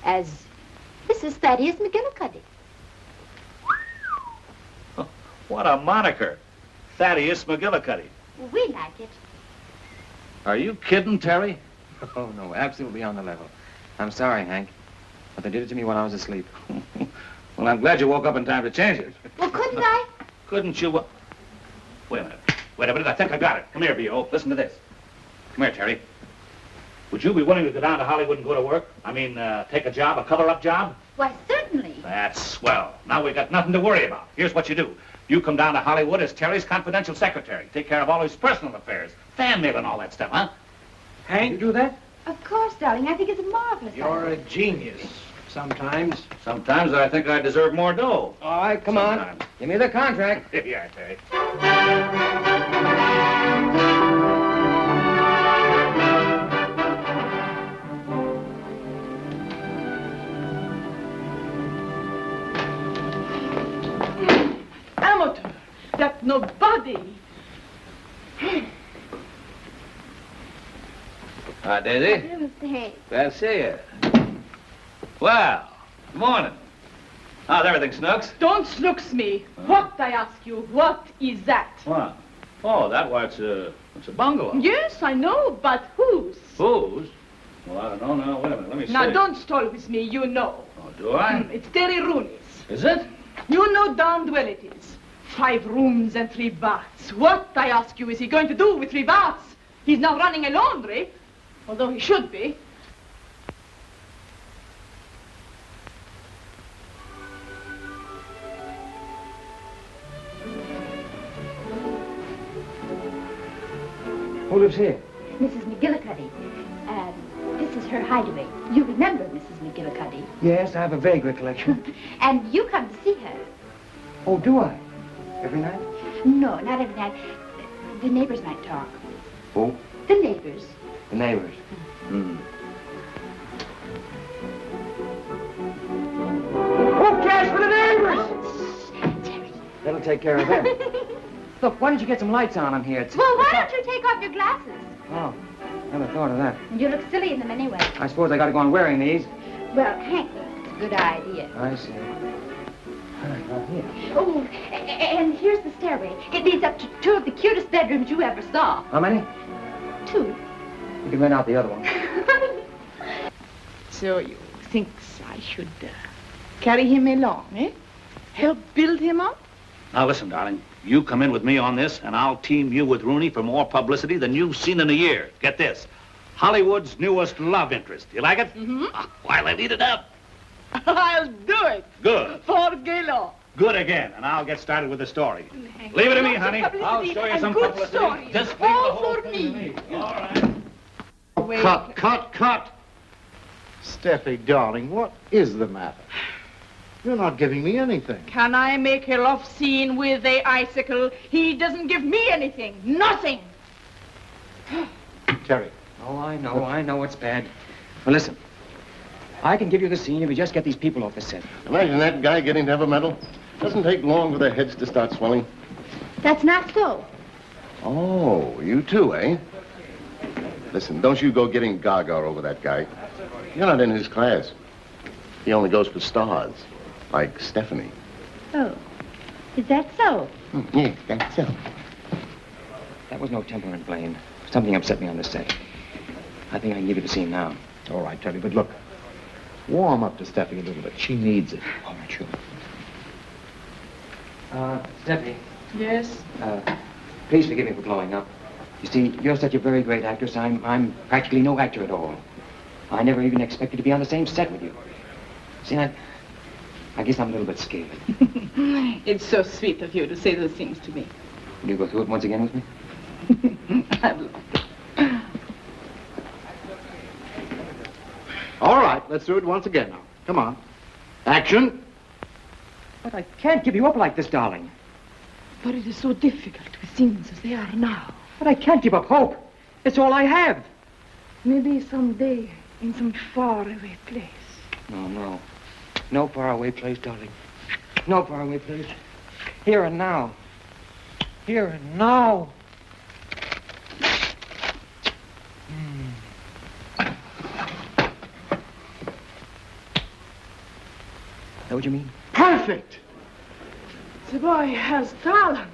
As Mrs. Thaddeus McGillicuddy. What a moniker. Thaddeus McGillicuddy. We like it. Are you kidding, Terry? Oh, no, absolutely on the level. I'm sorry, Hank, but they did it to me while I was asleep. Well, I'm glad you woke up in time to change it. Well, couldn't I? Couldn't you? Wait a minute. Wait a minute. I think I got it. Come here, B.O. Listen to this. Come here, Terry. Would you be willing to go down to Hollywood and go to work? I mean, take a job, a cover-up job? Why, certainly. That's swell. Now we've got nothing to worry about. Here's what you do. You come down to Hollywood as Terry's confidential secretary. Take care of all his personal affairs. Fan mail and all that stuff, huh? Hank, you do that? Of course, darling. I think it's a marvelous You're idea. a genius. Sometimes. Sometimes I think I deserve more dough. All right, come on. Give me the contract. Here you are, Terry. nobody. Hi, Daisy. Mr. Hayes. Glad to see you. Well, good morning. How's everything, Snooks? Don't snooks me. What, I ask you, what is that? What? Oh, it's a bungalow. Yes, I know, but whose? Whose? Well, I don't know now. Wait a minute, let me see. Now, don't stall with me, you know. Oh, do I? It's Terry Rooney's. Is it? You know darned well it is. 5 rooms and 3 baths. What, I ask you, is he going to do with 3 baths? He's not running a laundry, although he should be. Who lives here? Mrs. McGillicuddy. This is her hideaway. You remember Mrs. McGillicuddy. Yes, I have a vague recollection. And you come to see her. Oh, do I? Every night? No, not every night. The neighbors might talk. Who? The neighbors. The neighbors. Mm. Who cares for the neighbors? That'll take care of them. Look, why don't you get some lights on in here? Well, why don't you take off your glasses? Oh, never thought of that. You look silly in them anyway. I suppose I gotta go on wearing these. Well, Hank, it's a good idea. I see. Right here. Oh, and here's the stairway. It leads up to 2 of the cutest bedrooms you ever saw. How many? 2. You can rent out the other one. So you think I should carry him along, eh? Help build him up? Now, listen, darling. You come in with me on this, and I'll team you with Rooney for more publicity than you've seen in a year. Get this. Hollywood's newest love interest. You like it? Mm-hmm. While I lead it up. I'll do it. Good. For Gaylord. Good again, and I'll get started with the story. Leave it to me, honey. I'll show you some publicity. Story. Just leave the All whole for thing me. to me. All right. Wait. Cut. Steffi, darling, what is the matter? You're not giving me anything. Can I make a love scene with a icicle? He doesn't give me anything. Nothing. Terry. Oh, I know it's bad. Well, listen. I can give you the scene if you just get these people off the set. Imagine that guy getting to have a medal. Doesn't take long for their heads to start swelling. That's not so. Oh, you too, eh? Listen, don't you go getting gaga over that guy. You're not in his class. He only goes for stars, like Stephanie. Oh, is that so? Yes, that's so. That was no temperament, Blaine. Something upset me on the set. I think I can give you the scene now. All right, Terry, but look. Warm up to Steffi a little bit. She needs it. All right, sure. Steffi. Yes? Please forgive me for blowing up. You see, you're such a very great actress. I'm practically no actor at all. I never even expected to be on the same set with you. See, I guess I'm a little bit scared. It's so sweet of you to say those things to me. Will you go through it once again with me? I'd love to. All right, let's do it once again now. Come on. Action. But I can't give you up like this, darling. But it is so difficult with things as they are now. But I can't give up hope. It's all I have. Maybe someday in some faraway place. No. No faraway place, darling. No faraway place. Here and now. Here and now. Is that what you mean? Perfect! The boy has talent.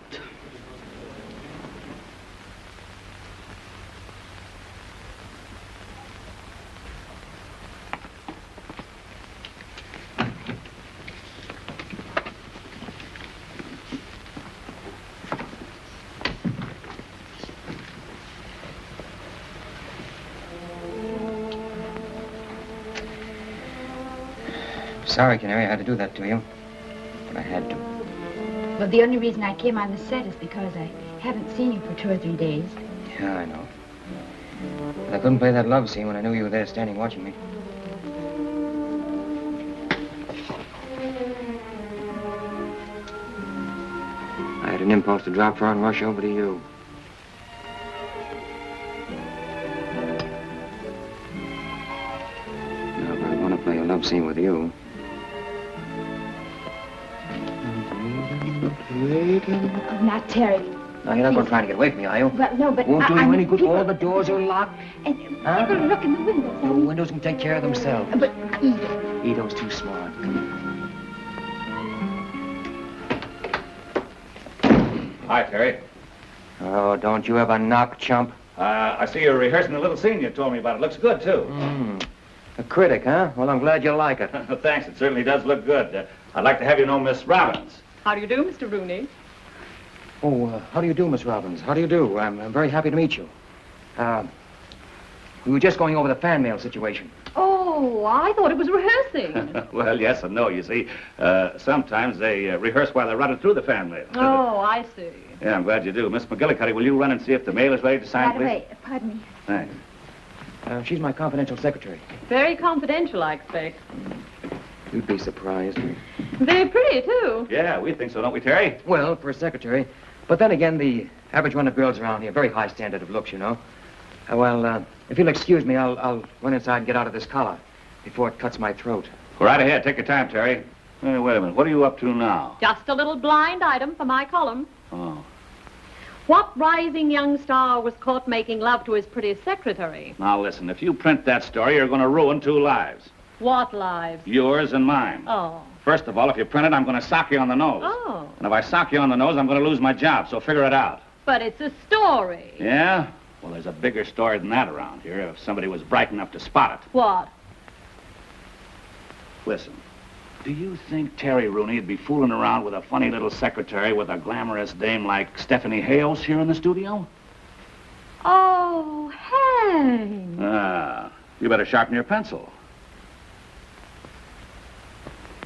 Sorry, Canary, I had to do that to you. But I had to. Well, the only reason I came on the set is because I haven't seen you for 2 or 3 days. Yeah, I know. But I couldn't play that love scene when I knew you were there standing watching me. I had an impulse to drop her and rush over to you. Now, if I want to play a love scene with you... Waiting. Oh, not Terry. Now, you're not going to try to get away from me, are you? Well, no, but Won't do you I'm- any good. people- All the doors are locked. And Huh? people look in the windows. The windows can take care of themselves. But Ito's too smart. Hi, Terry. Oh, don't you ever knock, chump. I see you're rehearsing the little scene you told me about. It looks good, too. A critic, huh? Well, I'm glad you like it. Thanks. It certainly does look good. I'd like to have you know Miss Robbins. How do you do, Mr. Rooney? Oh, how do you do, Miss Robbins? How do you do? I'm very happy to meet you. We were just going over the fan mail situation. Oh, I thought it was rehearsing. Well, yes and no, you see. Sometimes they rehearse while they're running through the fan mail. Oh, I see. Yeah, I'm glad you do. Miss McGillicuddy, will you run and see if the mail is ready to sign, Right please? away. Pardon me. Thanks. She's my confidential secretary. Very confidential, I expect. You'd be surprised. Very pretty, too. Yeah, we think so, don't we, Terry? Well, for a secretary. But then again, the average run of girls around here, very high standard of looks, you know. If you'll excuse me, I'll run inside and get out of this collar before it cuts my throat. Go right ahead. Take your time, Terry. Hey, wait a minute. What are you up to now? Just a little blind item for my column. Oh. What rising young star was caught making love to his pretty secretary? Now, listen. If you print that story, you're going to ruin 2 lives. What lives? Yours and mine. Oh. First of all, if you print it, I'm going to sock you on the nose. Oh. And if I sock you on the nose, I'm going to lose my job, so figure it out. But it's a story. Yeah? Well, there's a bigger story than that around here, if somebody was bright enough to spot it. What? Listen, do you think Terry Rooney would be fooling around with a funny little secretary with a glamorous dame like Stephanie Hales here in the studio? Oh, Hank. You better sharpen your pencil.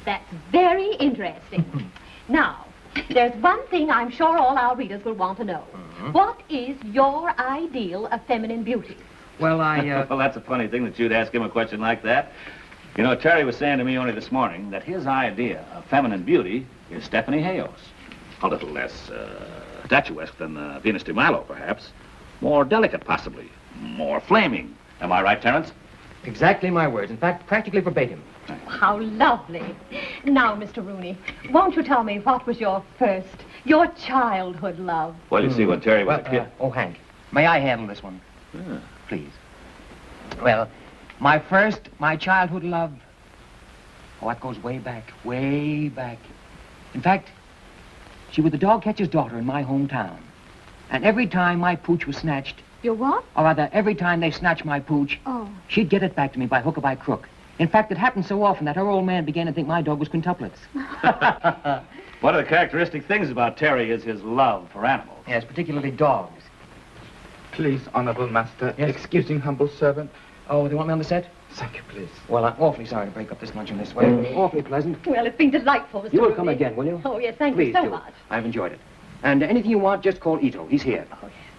That's very interesting. Now, there's one thing I'm sure all our readers will want to know. What is your ideal of feminine beauty? Well, Well, that's a funny thing that you'd ask him a question like that. You know, Terry was saying to me only this morning that his idea of feminine beauty is Stephanie Hales. A little less statuesque than Venus de Milo, perhaps. More delicate, possibly. More flaming. Am I right, Terence? Exactly my words. In fact, practically verbatim. How lovely. Now, Mr. Rooney, won't you tell me what was your childhood love? Well, you see, when Terry was a kid... Oh, Hank, may I handle this one? Please. Well, my childhood love, it goes way back, way back. In fact, she was the dog catcher's daughter in my hometown. And every time my pooch was snatched... Your what? Or rather, every time they snatched my pooch, she'd get it back to me by hook or by crook. In fact, it happened so often that her old man began to think my dog was quintuplets. One of the characteristic things about Terry is his love for animals. Yes, particularly dogs. Please, honorable master, Yes? excusing humble servant. Oh, they want me on the set? Thank you, please. Well, I'm awfully sorry to break up this luncheon this way. Awfully pleasant. Well, it's been delightful, Mr. You will Rooney. come again, will you? Oh, yes, thank Please you so do. much. I've enjoyed it. And anything you want, just call Ito. He's here.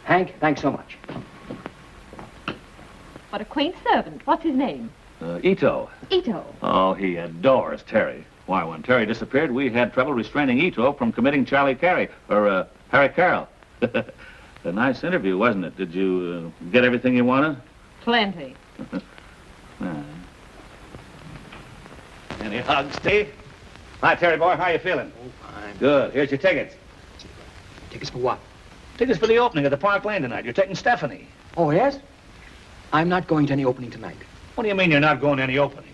Hank, thanks so much. What a quaint servant. What's his name? Ito. Ito. Oh, he adores Terry. Why, when Terry disappeared, we had trouble restraining Ito from committing Harry Carroll. A nice interview, wasn't it? Did you get everything you wanted? Plenty. Any hugs, Steve? Hi, Terry boy. How you feeling? Oh, fine. Good. Here's your tickets. Tickets for what? Tickets for the opening of the Park Lane tonight. You're taking Stephanie. Oh, yes? I'm not going to any opening tonight. What do you mean you're not going to any opening?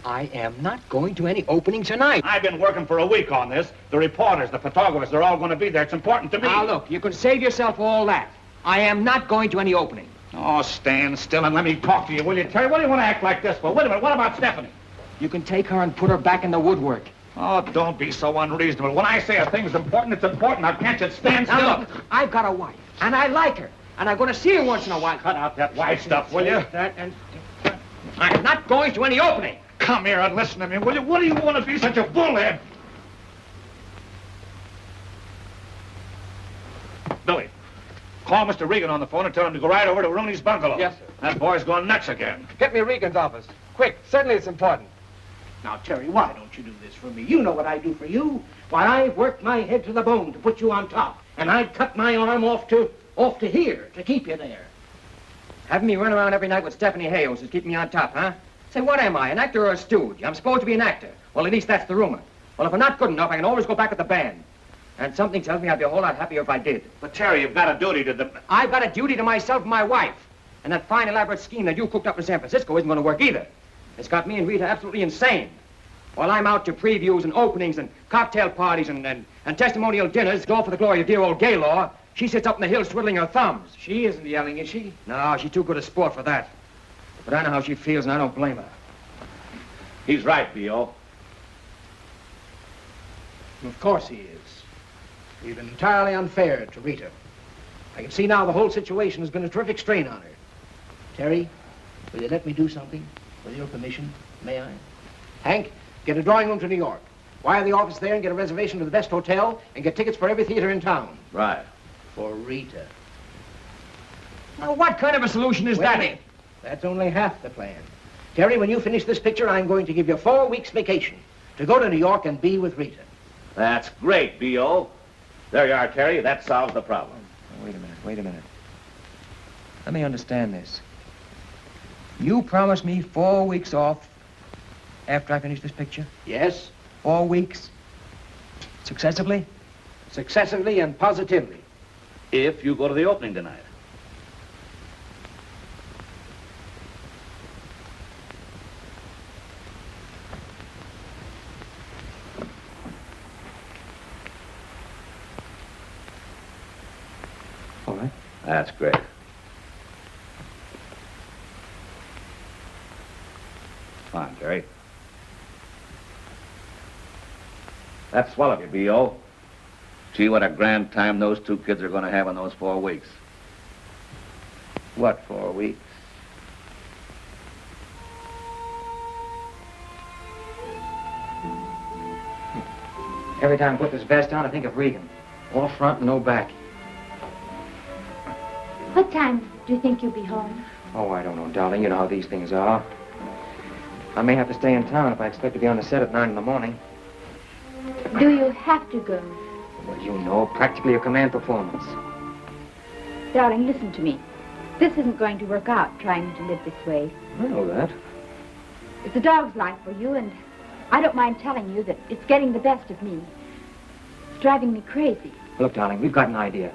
I am not going to any opening tonight. I've been working for a week on this. The reporters, the photographers, they're all going to be there. It's important to me. Now, look, you can save yourself all that. I am not going to any opening. Oh, stand still and let me talk to you, will you, Terry? What do you want to act like this for? Wait a minute. What about Stephanie? You can take her and put her back in the woodwork. Oh, don't be so unreasonable. When I say a thing's important, it's important. Now, can't you stand still? Now, look, I've got a wife, and I like her, and I'm going to see her once in a while. Cut out that wife stuff, will you? I'm not going to any opening. Come here and listen to me, will you? What do you want to be such a bullhead? Billy, call Mr. Regan on the phone and tell him to go right over to Rooney's bungalow. Yes, sir. That boy's going nuts again. Get me Regan's office. Quick, certainly it's important. Now, Terry, why don't you do this for me? You know what I do for you. Why, I've worked my head to the bone to put you on top. And I'd cut my arm off to here to keep you there. Having me run around every night with Stephanie Hales is keeping me on top, huh? Say, what am I, an actor or a stooge? I'm supposed to be an actor. Well, at least that's the rumor. Well, if I'm not good enough, I can always go back with the band. And something tells me I'd be a whole lot happier if I did. But, Terry, you've got a duty to the... I've got a duty to myself and my wife. And that fine, elaborate scheme that you cooked up in San Francisco isn't going to work either. It's got me and Rita absolutely insane. While I'm out to previews and openings and cocktail parties and testimonial dinners, all for the glory of dear old Gaylord, she sits up in the hills twiddling her thumbs. She isn't yelling, is she? No, she's too good a sport for that. But I know how she feels, and I don't blame her. He's right, B.O. Of course he is. We've been entirely unfair to Rita. I can see now the whole situation has been a terrific strain on her. Terry, will you let me do something? With your permission, may I? Hank, get a drawing room to New York. Wire the office there and get a reservation to the best hotel and get tickets for every theater in town. Right. For Rita. Now, what kind of a solution is Wait a that? minute. That's only half the plan. Terry, when you finish this picture, I'm going to give you 4 weeks vacation to go to New York and be with Rita. That's great, B.O. There you are, Terry. That solves the problem. Wait a minute. Let me understand this. You promised me 4 weeks off after I finish this picture? Yes. 4 weeks? Successively? Successively and positively. If you go to the opening tonight. All right. That's great. Come on, Terry. That's swell of you, B.O. Gee, what a grand time those two kids are going to have in those 4 weeks. What 4 weeks? Every time I put this vest on, I think of Regan. All front and no back. What time do you think you'll be home? Oh, I don't know, darling. You know how these things are. I may have to stay in town if I expect to be on the set at 9 in the morning. Do you have to go? Well, you know, practically a command performance. Darling, listen to me. This isn't going to work out, trying to live this way. I know that. It's a dog's life for you, and I don't mind telling you that it's getting the best of me. It's driving me crazy. Look, darling, we've got an idea.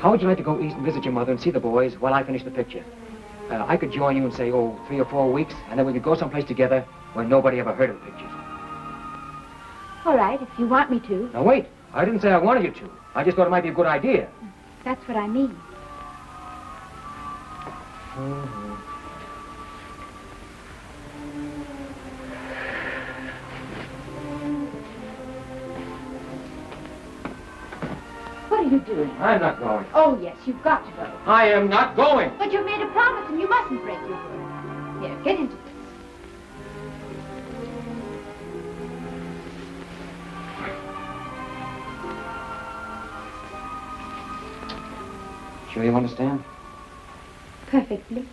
How would you like to go east and visit your mother and see the boys while I finish the picture? I could join you in, say, 3 or 4 weeks, and then we could go someplace together where nobody ever heard of the pictures. All right, if you want me to. Now, wait. I didn't say I wanted you to. I just thought it might be a good idea. That's what I mean. What are you doing? I'm not going. Oh, yes, you've got to go. I am not going. But you made a promise, and you mustn't break your word. Here, get into this. Sure you understand? Perfectly.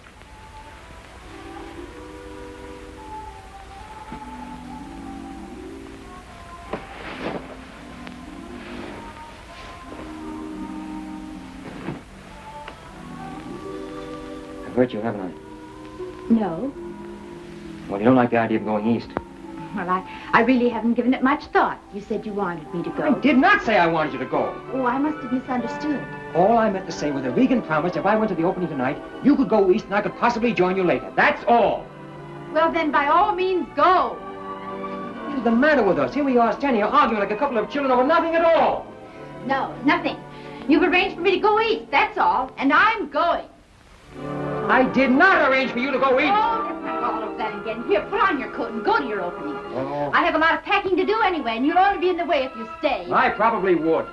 I've hurt you, haven't I? No. Well, you don't like the idea of going east. Well, I really haven't given it much thought. You said you wanted me to go. I did not say I wanted you to go. Oh, I must have misunderstood. All I meant to say was that Regan promised if I went to the opening tonight, you could go east and I could possibly join you later. That's all. Well, then, by all means, go. What's the matter with us? Here we are standing here arguing like a couple of children over nothing at all. No, nothing. You've arranged for me to go east, that's all. And I'm going. I did not arrange for you to go east. Oh, let's not go all over that again. Here, put on your coat and go to your opening. Oh. I have a lot of packing to do anyway, and you'll only be in the way if you stay. I probably would.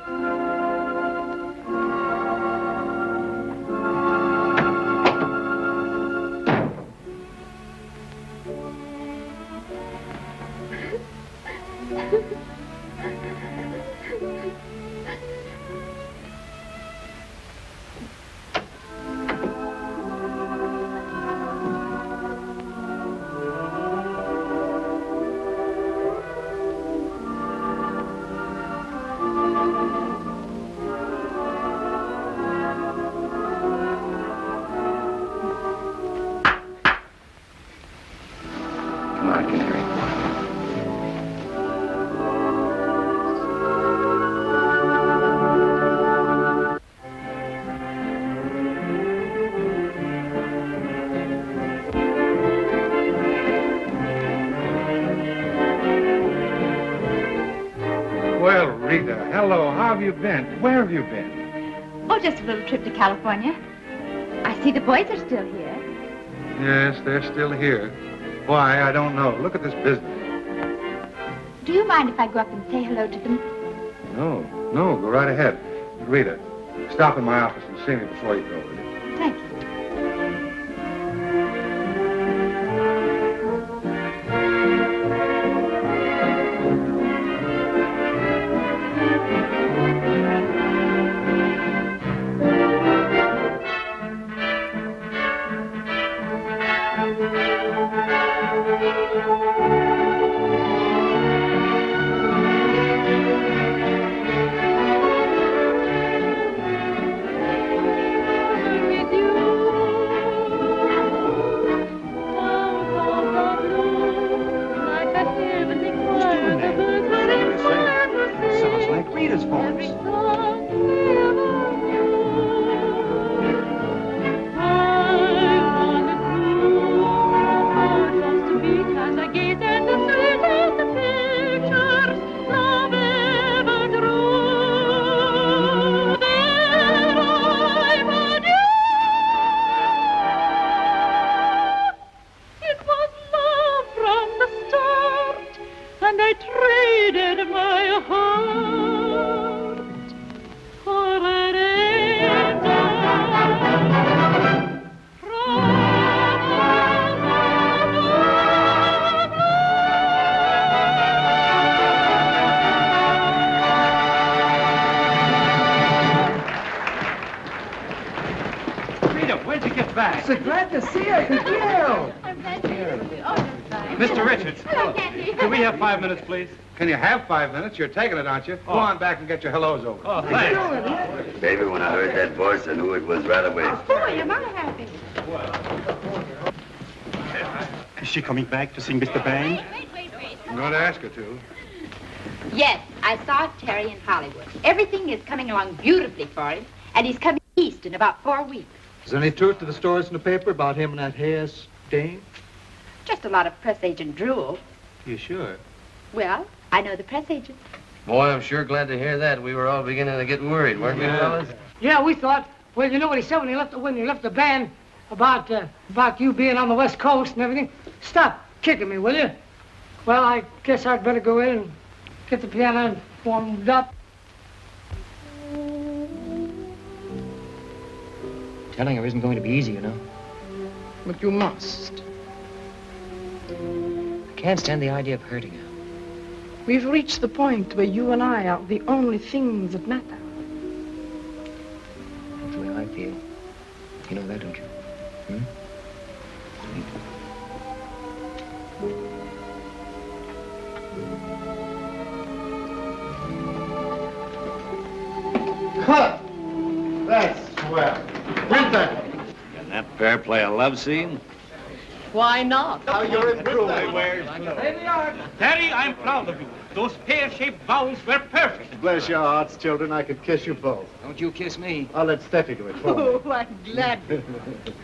Rita, hello. How have you been? Where have you been? Oh, just a little trip to California. I see the boys are still here. Yes, they're still here. Why, I don't know. Look at this business. Do you mind if I go up and say hello to them? No, go right ahead. Rita, stop in my office and see me before you go, will you? Thank you. So glad to see you. Well. I'm glad to see you. Oh, that's fine. Mr. Richards. Hello, Cagney. Can we have 5 minutes, please? Can you have 5 minutes? You're taking it, aren't you? Go on back and get your hellos over. Oh, thanks. Baby, when I heard that voice, I knew it was right away. Oh, boy, am I happy. Is she coming back to sing Mr. Band? Wait. I'm going to ask her to. Yes, I saw Terry in Hollywood. Everything is coming along beautifully for him, and he's coming east in about 4 weeks. Is there any truth to the stories in the paper about him and that hair stain? Just a lot of press agent drool. You sure? Well, I know the press agent. Boy, I'm sure glad to hear that. We were all beginning to get worried, weren't we, fellas? Yeah, we thought. Well, you know what he said when he left the band about you being on the West Coast and everything. Stop kicking me, will you? Well, I guess I'd better go in and get the piano warmed up. Telling her isn't going to be easy, you know. But you must. I can't stand the idea of hurting her. We've reached the point where you and I are the only things that matter. That's the way I feel. You know that, don't you? Cut! That's swell. Print that. Can that pair play a love scene? Why not? Now you're improving. There they are. Terry, I'm proud of you. Those pear-shaped vowels were perfect. Bless your hearts, children. I could kiss you both. Don't you kiss me. I'll let Steffi do it for me. Oh, I'm glad.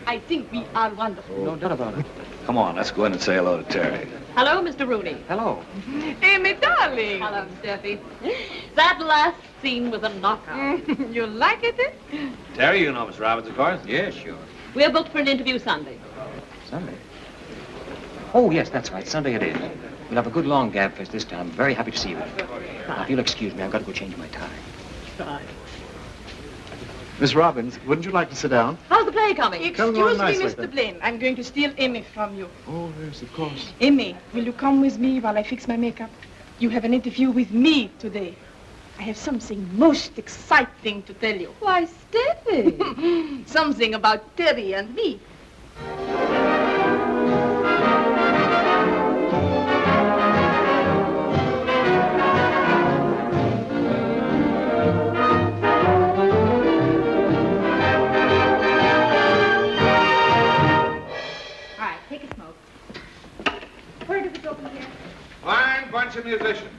I think we are wonderful. No doubt about it. Come on, let's go in and say hello to Terry. Hello, Mr. Rooney. Hello. Amy, darling. Hello, Steffi. That last scene was a knockout. You like it? Terry, you know Miss Roberts, of course? Yeah, sure. We're booked for an interview Sunday. Sunday? Oh, yes, that's right. Sunday it is. We'll have a good long gab fest this time. I'm very happy to see you. Now, if you'll excuse me, I've got to go change my tie. Fine. Miss Robbins, wouldn't you like to sit down? How's the play coming? Coming along Excuse me, nicely, Mr. then. Blaine. I'm going to steal Amy from you. Oh, yes, of course. Amy, will you come with me while I fix my makeup? You have an interview with me today. I have something most exciting to tell you. Why, Steffi? Something about Terry and me. Fine bunch of musicians.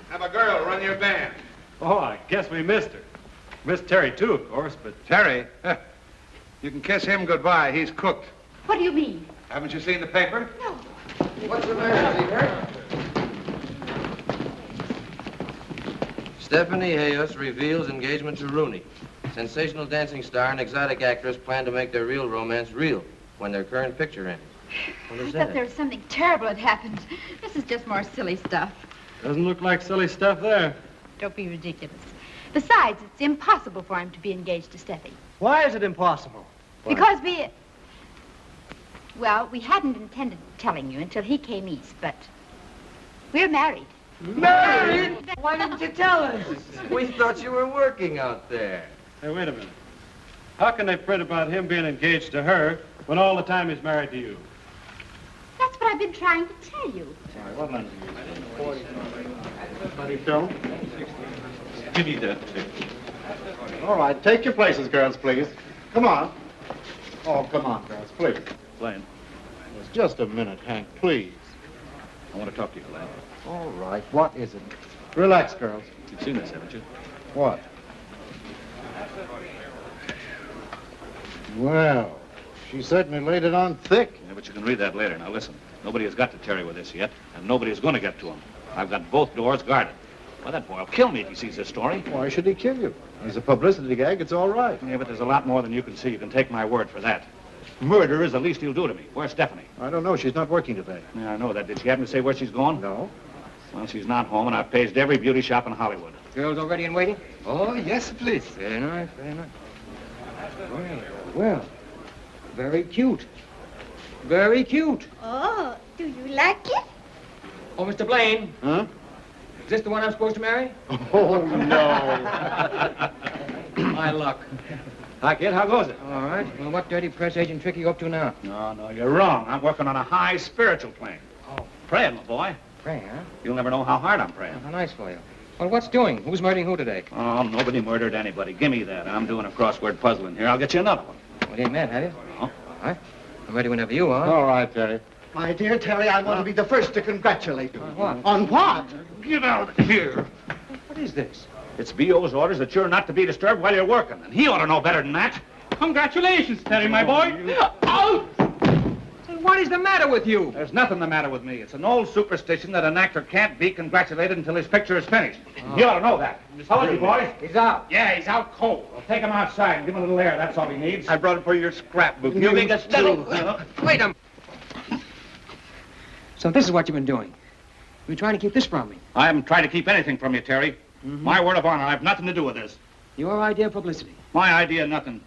Have a girl run your band. Oh, I guess we missed her. Missed Terry, too, of course, but... Terry? You can kiss him goodbye. He's cooked. What do you mean? Haven't you seen the paper? No. What's the matter? Is he hurt? Stephanie Hayos reveals engagement to Rooney. Sensational dancing star and exotic actress plan to make their real romance real when their current picture ends. What I is thought that? there was something terrible had happened. This is just more silly stuff. Doesn't look like silly stuff there. Don't be ridiculous. Besides, it's impossible for him to be engaged to Steffi. Why is it impossible? Because well, we hadn't intended telling you until he came east, but we're married. Married? Why didn't you tell us? We thought you were working out there. Hey, wait a minute. How can they print about him being engaged to her when all the time he's married to you? That's what I've been trying to tell you. Sorry, what number? Buddy film? Give me that. All right, take your places, girls, please. Come on. Oh, come on, girls, please. Blaine, Just a minute, Hank, please. I want to talk to you, Blaine. All right, what is it? Relax, girls. You've seen this, haven't you? What? Well, she certainly laid it on thick. Yeah, but you can read that later. Now listen, nobody has got to Terry with this yet, and nobody is going to get to him. I've got both doors guarded. Well, that boy will kill me if he sees this story. Why should he kill you? He's a publicity gag, it's all right. Yeah, but there's a lot more than you can see. You can take my word for that. Murder is the least he'll do to me. Where's Stephanie? I don't know, she's not working today. Yeah, I know that. Did she happen to say where she's going? No. Well, she's not home, and I've paged every beauty shop in Hollywood. Girls all ready and waiting? Oh, yes, please. Very nice, very nice. Well, very cute. Very cute. Oh, do you like it? Oh, Mr. Blaine. Huh? Is this the one I'm supposed to marry? Oh, no. My luck. Hi, kid. How goes it? All right. Well, what dirty press agent trick are you up to now? No, you're wrong. I'm working on a high spiritual plane. Oh. Praying, my boy. Praying, huh? You'll never know how hard I'm praying. How nice for you. Well, what's doing? Who's murdering who today? Oh, nobody murdered anybody. Give me that. I'm doing a crossword puzzle in here. I'll get you another one. Well, you ain't mad, have you? No. All right. I'm ready whenever you are. All right, Terry. My dear Terry, I want to be the first to congratulate you. On what? On what? Get out of here. What is this? It's B.O.'s orders that you're not to be disturbed while you're working, and he ought to know better than that. Congratulations, Terry, my boy. Oh! What is the matter with you? There's nothing the matter with me. It's an old superstition that an actor can't be congratulated until his picture is finished. You ought to know that. How is he, boys? He's out. Yeah, he's out cold. Well, take him outside and give him a little air. That's all he needs. I brought it for your scrapbook. You big Wait a minute. So this is what you've been doing. You're trying to keep this from me. I haven't tried to keep anything from you, Terry. My word of honor, I have nothing to do with this. Your idea of publicity. My idea, nothing.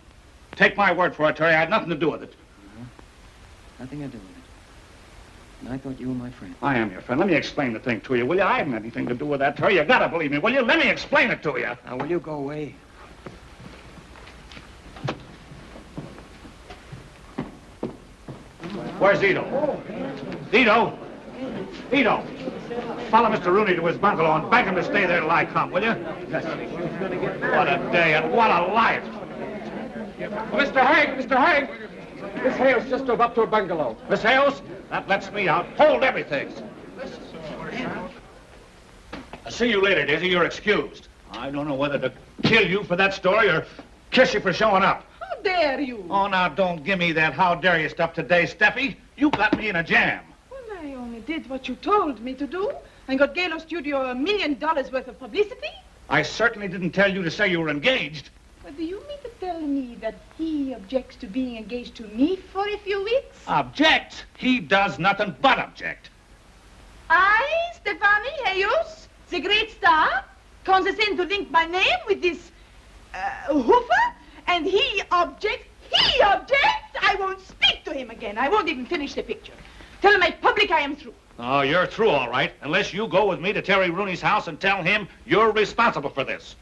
Take my word for it, Terry. I had nothing to do with it. Nothing to do with it. And I thought you were my friend. I am your friend. Let me explain the thing to you, will you? I haven't anything to do with that, Terry. You gotta believe me, will you? Let me explain it to you. Now, will you go away? Where's Ito? Ito? Ito? Follow Mr. Rooney to his bungalow and beg him to stay there till I come, will you? What a day and what a life. Mr. Hank! Miss Hales just drove up to her bungalow. Miss Hales, that lets me out. Hold everything. I'll see you later, Daisy. You're excused. I don't know whether to kill you for that story or kiss you for showing up. How dare you? Oh, now, don't give me that how dare you stuff today, Steffi. You got me in a jam. Well, I only did what you told me to do and got Galo Studio $1 million worth of publicity. I certainly didn't tell you to say you were engaged. But do you mean to tell me that he objects to being engaged to me for a few weeks? Object? He does nothing but object. I, Stefani Hayos, the great star, condescend to link my name with this hoofer, and he objects. He objects! I won't speak to him again. I won't even finish the picture. Tell my public I am through. Oh, you're through, all right, unless you go with me to Terry Rooney's house and tell him you're responsible for this.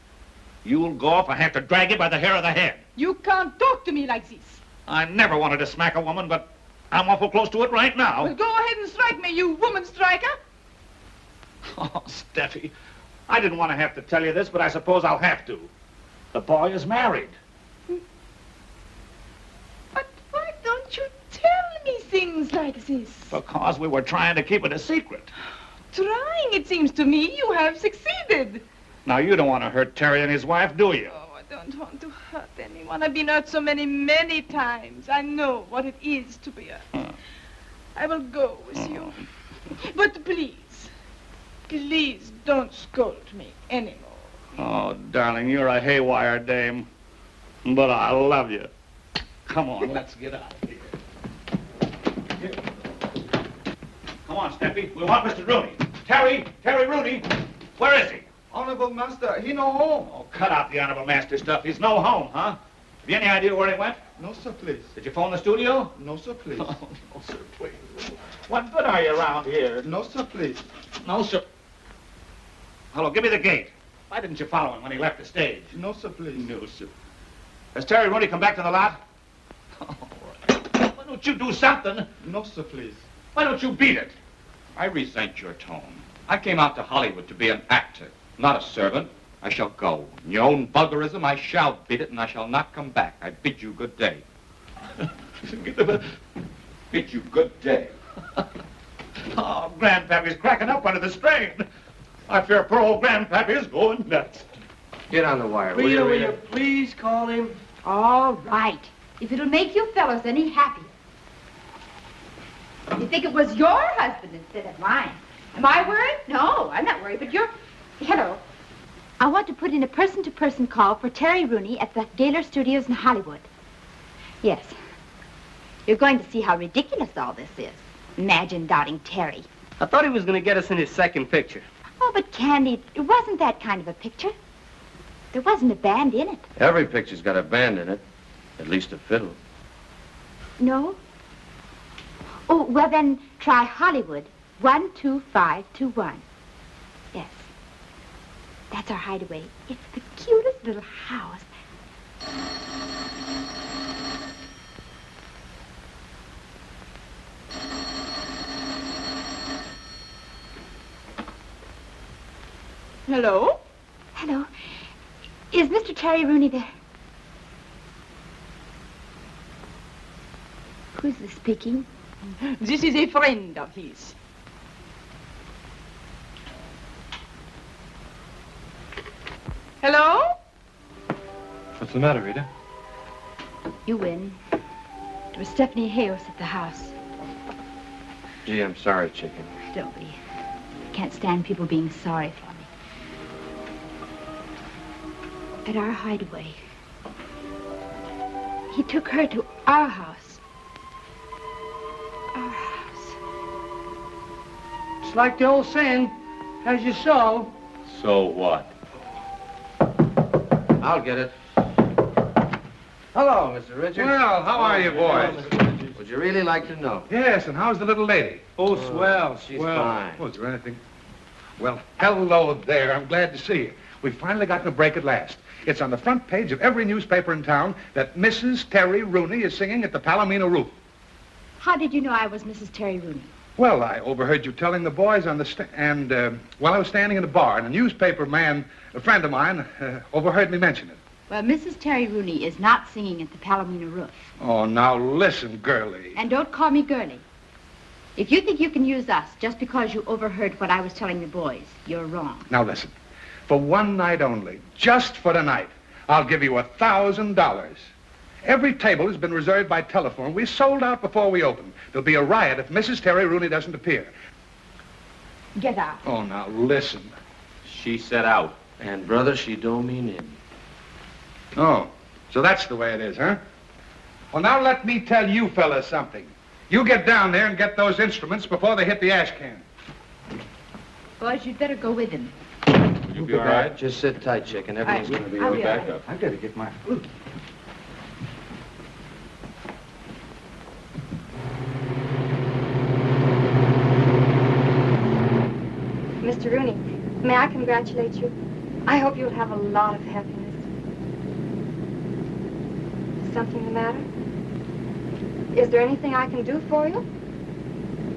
You'll go if I have to drag you by the hair of the head. You can't talk to me like this. I never wanted to smack a woman, but I'm awful close to it right now. Well, go ahead and strike me, you woman striker. Oh, Steffi, I didn't want to have to tell you this, but I suppose I'll have to. The boy is married. But why don't you tell me things like this? Because we were trying to keep it a secret. Trying, it seems to me, you have succeeded. Now, you don't want to hurt Terry and his wife, do you? Oh, I don't want to hurt anyone. I've been hurt so many times. I know what it is to be hurt. I will go with you. But please don't scold me anymore. Oh, darling, you're a haywire dame. But I love you. Come on, let's get out of here. Come on, Steffi. We want Mr. Rooney. Terry Rooney. Where is he? Honorable Master, he no home. Oh, cut out the honorable master stuff. He's no home, huh? Have you any idea where he went? No, sir, please. Did you phone the studio? No, sir, please. Oh, no, sir, please. What good are you around here? No, sir, please. No, sir. Hello, give me the gate. Why didn't you follow him when he left the stage? No, sir, please. No, sir. Has Terry Rooney come back to the lot? Oh, why don't you do something? No, sir, please. Why don't you beat it? I resent your tone. I came out to Hollywood to be an actor, not a servant. I shall go. In your own vulgarism, I shall beat it, and I shall not come back. I bid you good day. Bid you good day. Oh, Grandpappy's cracking up under the strain. I fear poor old Grandpappy's going nuts. Get on the wire, Rita, will you please call him? All right. If it'll make you fellows any happier. You think it was your husband instead of mine. Am I worried? No, I'm not worried, but you're... Hello. I want to put in a person-to-person call for Terry Rooney at the Gaylor Studios in Hollywood. Yes. You're going to see how ridiculous all this is. Imagine doubting Terry. I thought he was going to get us in his second picture. Oh, but Candy, it wasn't that kind of a picture. There wasn't a band in it. Every picture's got a band in it. At least a fiddle. No? Oh, well then, try Hollywood. 12521. Yes. That's our hideaway. It's the cutest little house. Hello? Hello. Is Mr. Terry Rooney there? Who's this speaking? This is a friend of his. Hello? What's the matter, Rita? You win. It was Stephanie Hayos at the house. Gee, I'm sorry, chicken. Don't be. I can't stand people being sorry for me. At our hideaway. He took her to our house. Our house. It's like the old saying, as you sow. So what? I'll get it. Hello, Mr. Richards. Well, how are you, boys? Would you really like to know? Yes, and how's the little lady? Oh, swell. She's fine. Oh, is there anything? Well, hello there. I'm glad to see you. We've finally gotten a break at last. It's on the front page of every newspaper in town that Mrs. Terry Rooney is singing at the Palomino Roof. How did you know I was Mrs. Terry Rooney? Well, I overheard you telling the boys on the while I was standing in the bar, and a newspaper man, a friend of mine, overheard me mention it. Well, Mrs. Terry Rooney is not singing at the Palomino Roof. Oh, now listen, girlie. And don't call me girlie. If you think you can use us just because you overheard what I was telling the boys, you're wrong. Now listen, for one night only, just for tonight, I'll give you $1,000. Every table has been reserved by telephone. We sold out before we opened. There'll be a riot if Mrs. Terry Rooney doesn't appear. Get out. Oh, now listen. She said out. And, brother, she don't mean in. Oh, so that's the way it is, huh? Well, now let me tell you fellas something. You get down there and get those instruments before they hit the ash can. Boys, you'd better go with him. You'll be all right. Just sit tight, chicken. Everything's going to be I'll okay. be all right. Back up. I've got to get my flute. Mr. Rooney, may I congratulate you? I hope you'll have a lot of happiness. Is something the matter? Is there anything I can do for you?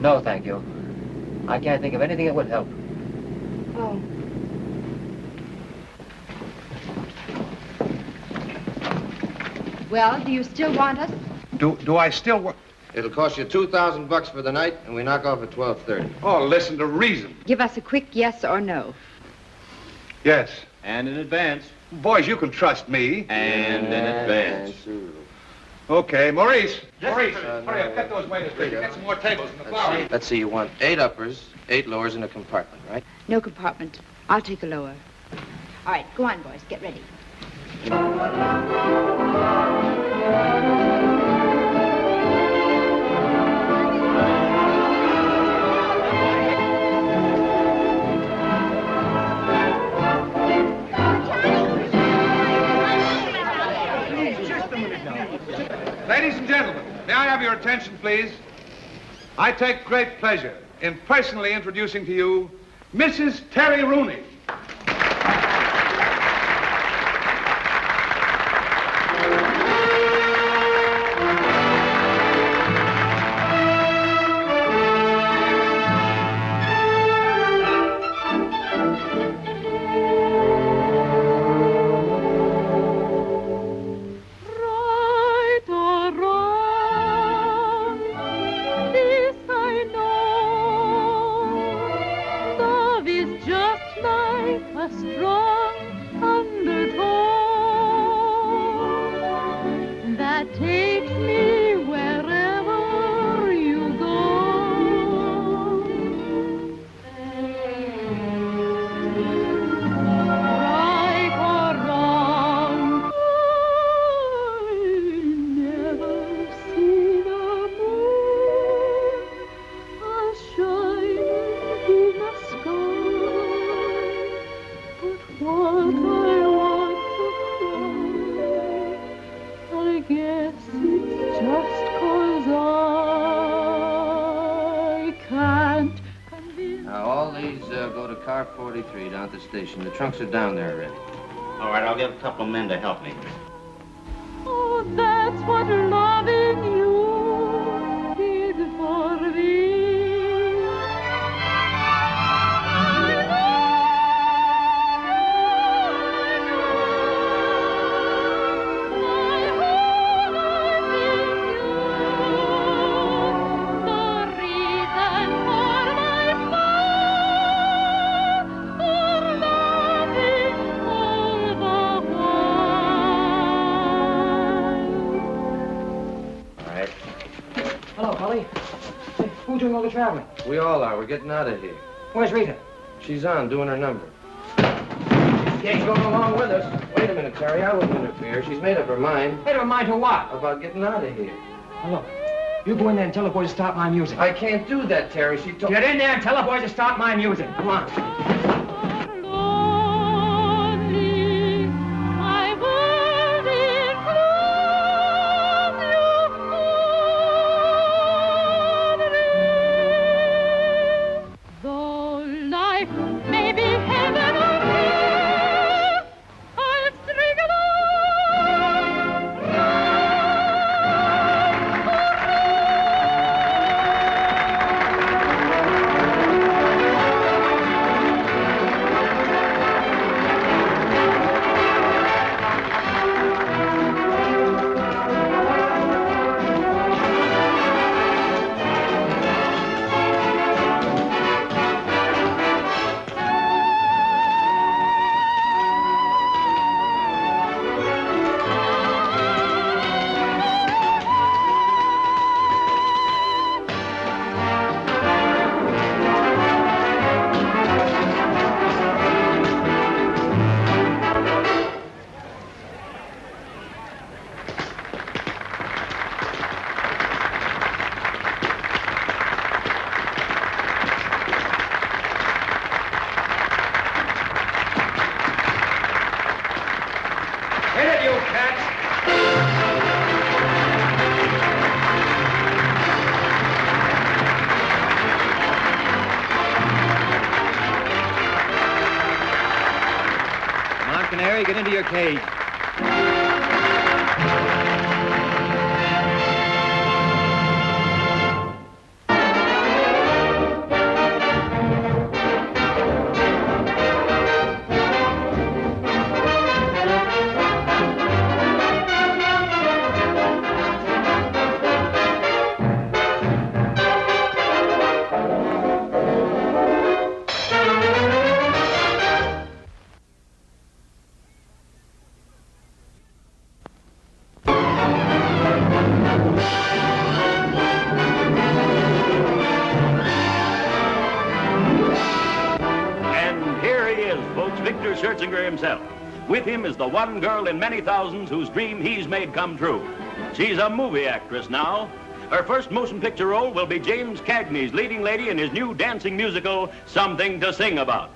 No, thank you. I can't think of anything that would help. Oh. Well, do you still want us? Do I still want... It'll cost you $2,000 for the night, and we knock off at 12:30. Oh, listen to reason. Give us a quick yes or no. Yes. And in advance. Boys, you can trust me. And in advance. Okay, Maurice. Yes, Maurice, sir. hurry up. Get those waiters ready. Get some more tables in the flower. Let's see, you want 8 uppers, 8 lowers in a compartment, right? No compartment. I'll take a lower. All right, go on, boys. Get ready. Ladies and gentlemen, may I have your attention, please? I take great pleasure in personally introducing to you Mrs. Terry Rooney. Station. The trunks are down there already. All right, I'll get a couple of men to help me. Oh, that's what loving you did for me. Who's doing all the traveling? We all are. We're getting out of here. Where's Rita? She's on, doing her number. She's going along with us. Wait a minute, Terry. I wouldn't interfere. She's made up her mind. Made up her mind to what? About getting out of here. Now, look. You go in there and tell the boys to stop my music. I can't do that, Terry. She told... Get in there and tell the boys to stop my music. Come on. Get into your cage. Victor Schertzinger himself. With him is the one girl in many thousands whose dream he's made come true. She's a movie actress now. Her first motion picture role will be James Cagney's leading lady in his new dancing musical, Something to Sing About.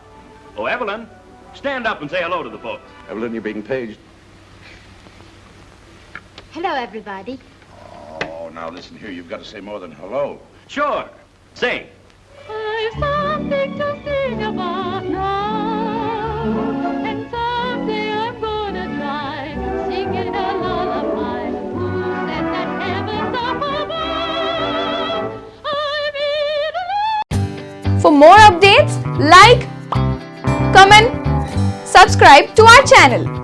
Oh, Evelyn, stand up and say hello to the folks. Evelyn, you're being paged. Hello, everybody. Oh, now listen here. You've got to say more than hello. Sure. Sing. I've something to sing about now, and someday I'm gonna try singing a lullaby. Who said that heaven's up above? For more updates, like, comment, subscribe to our channel.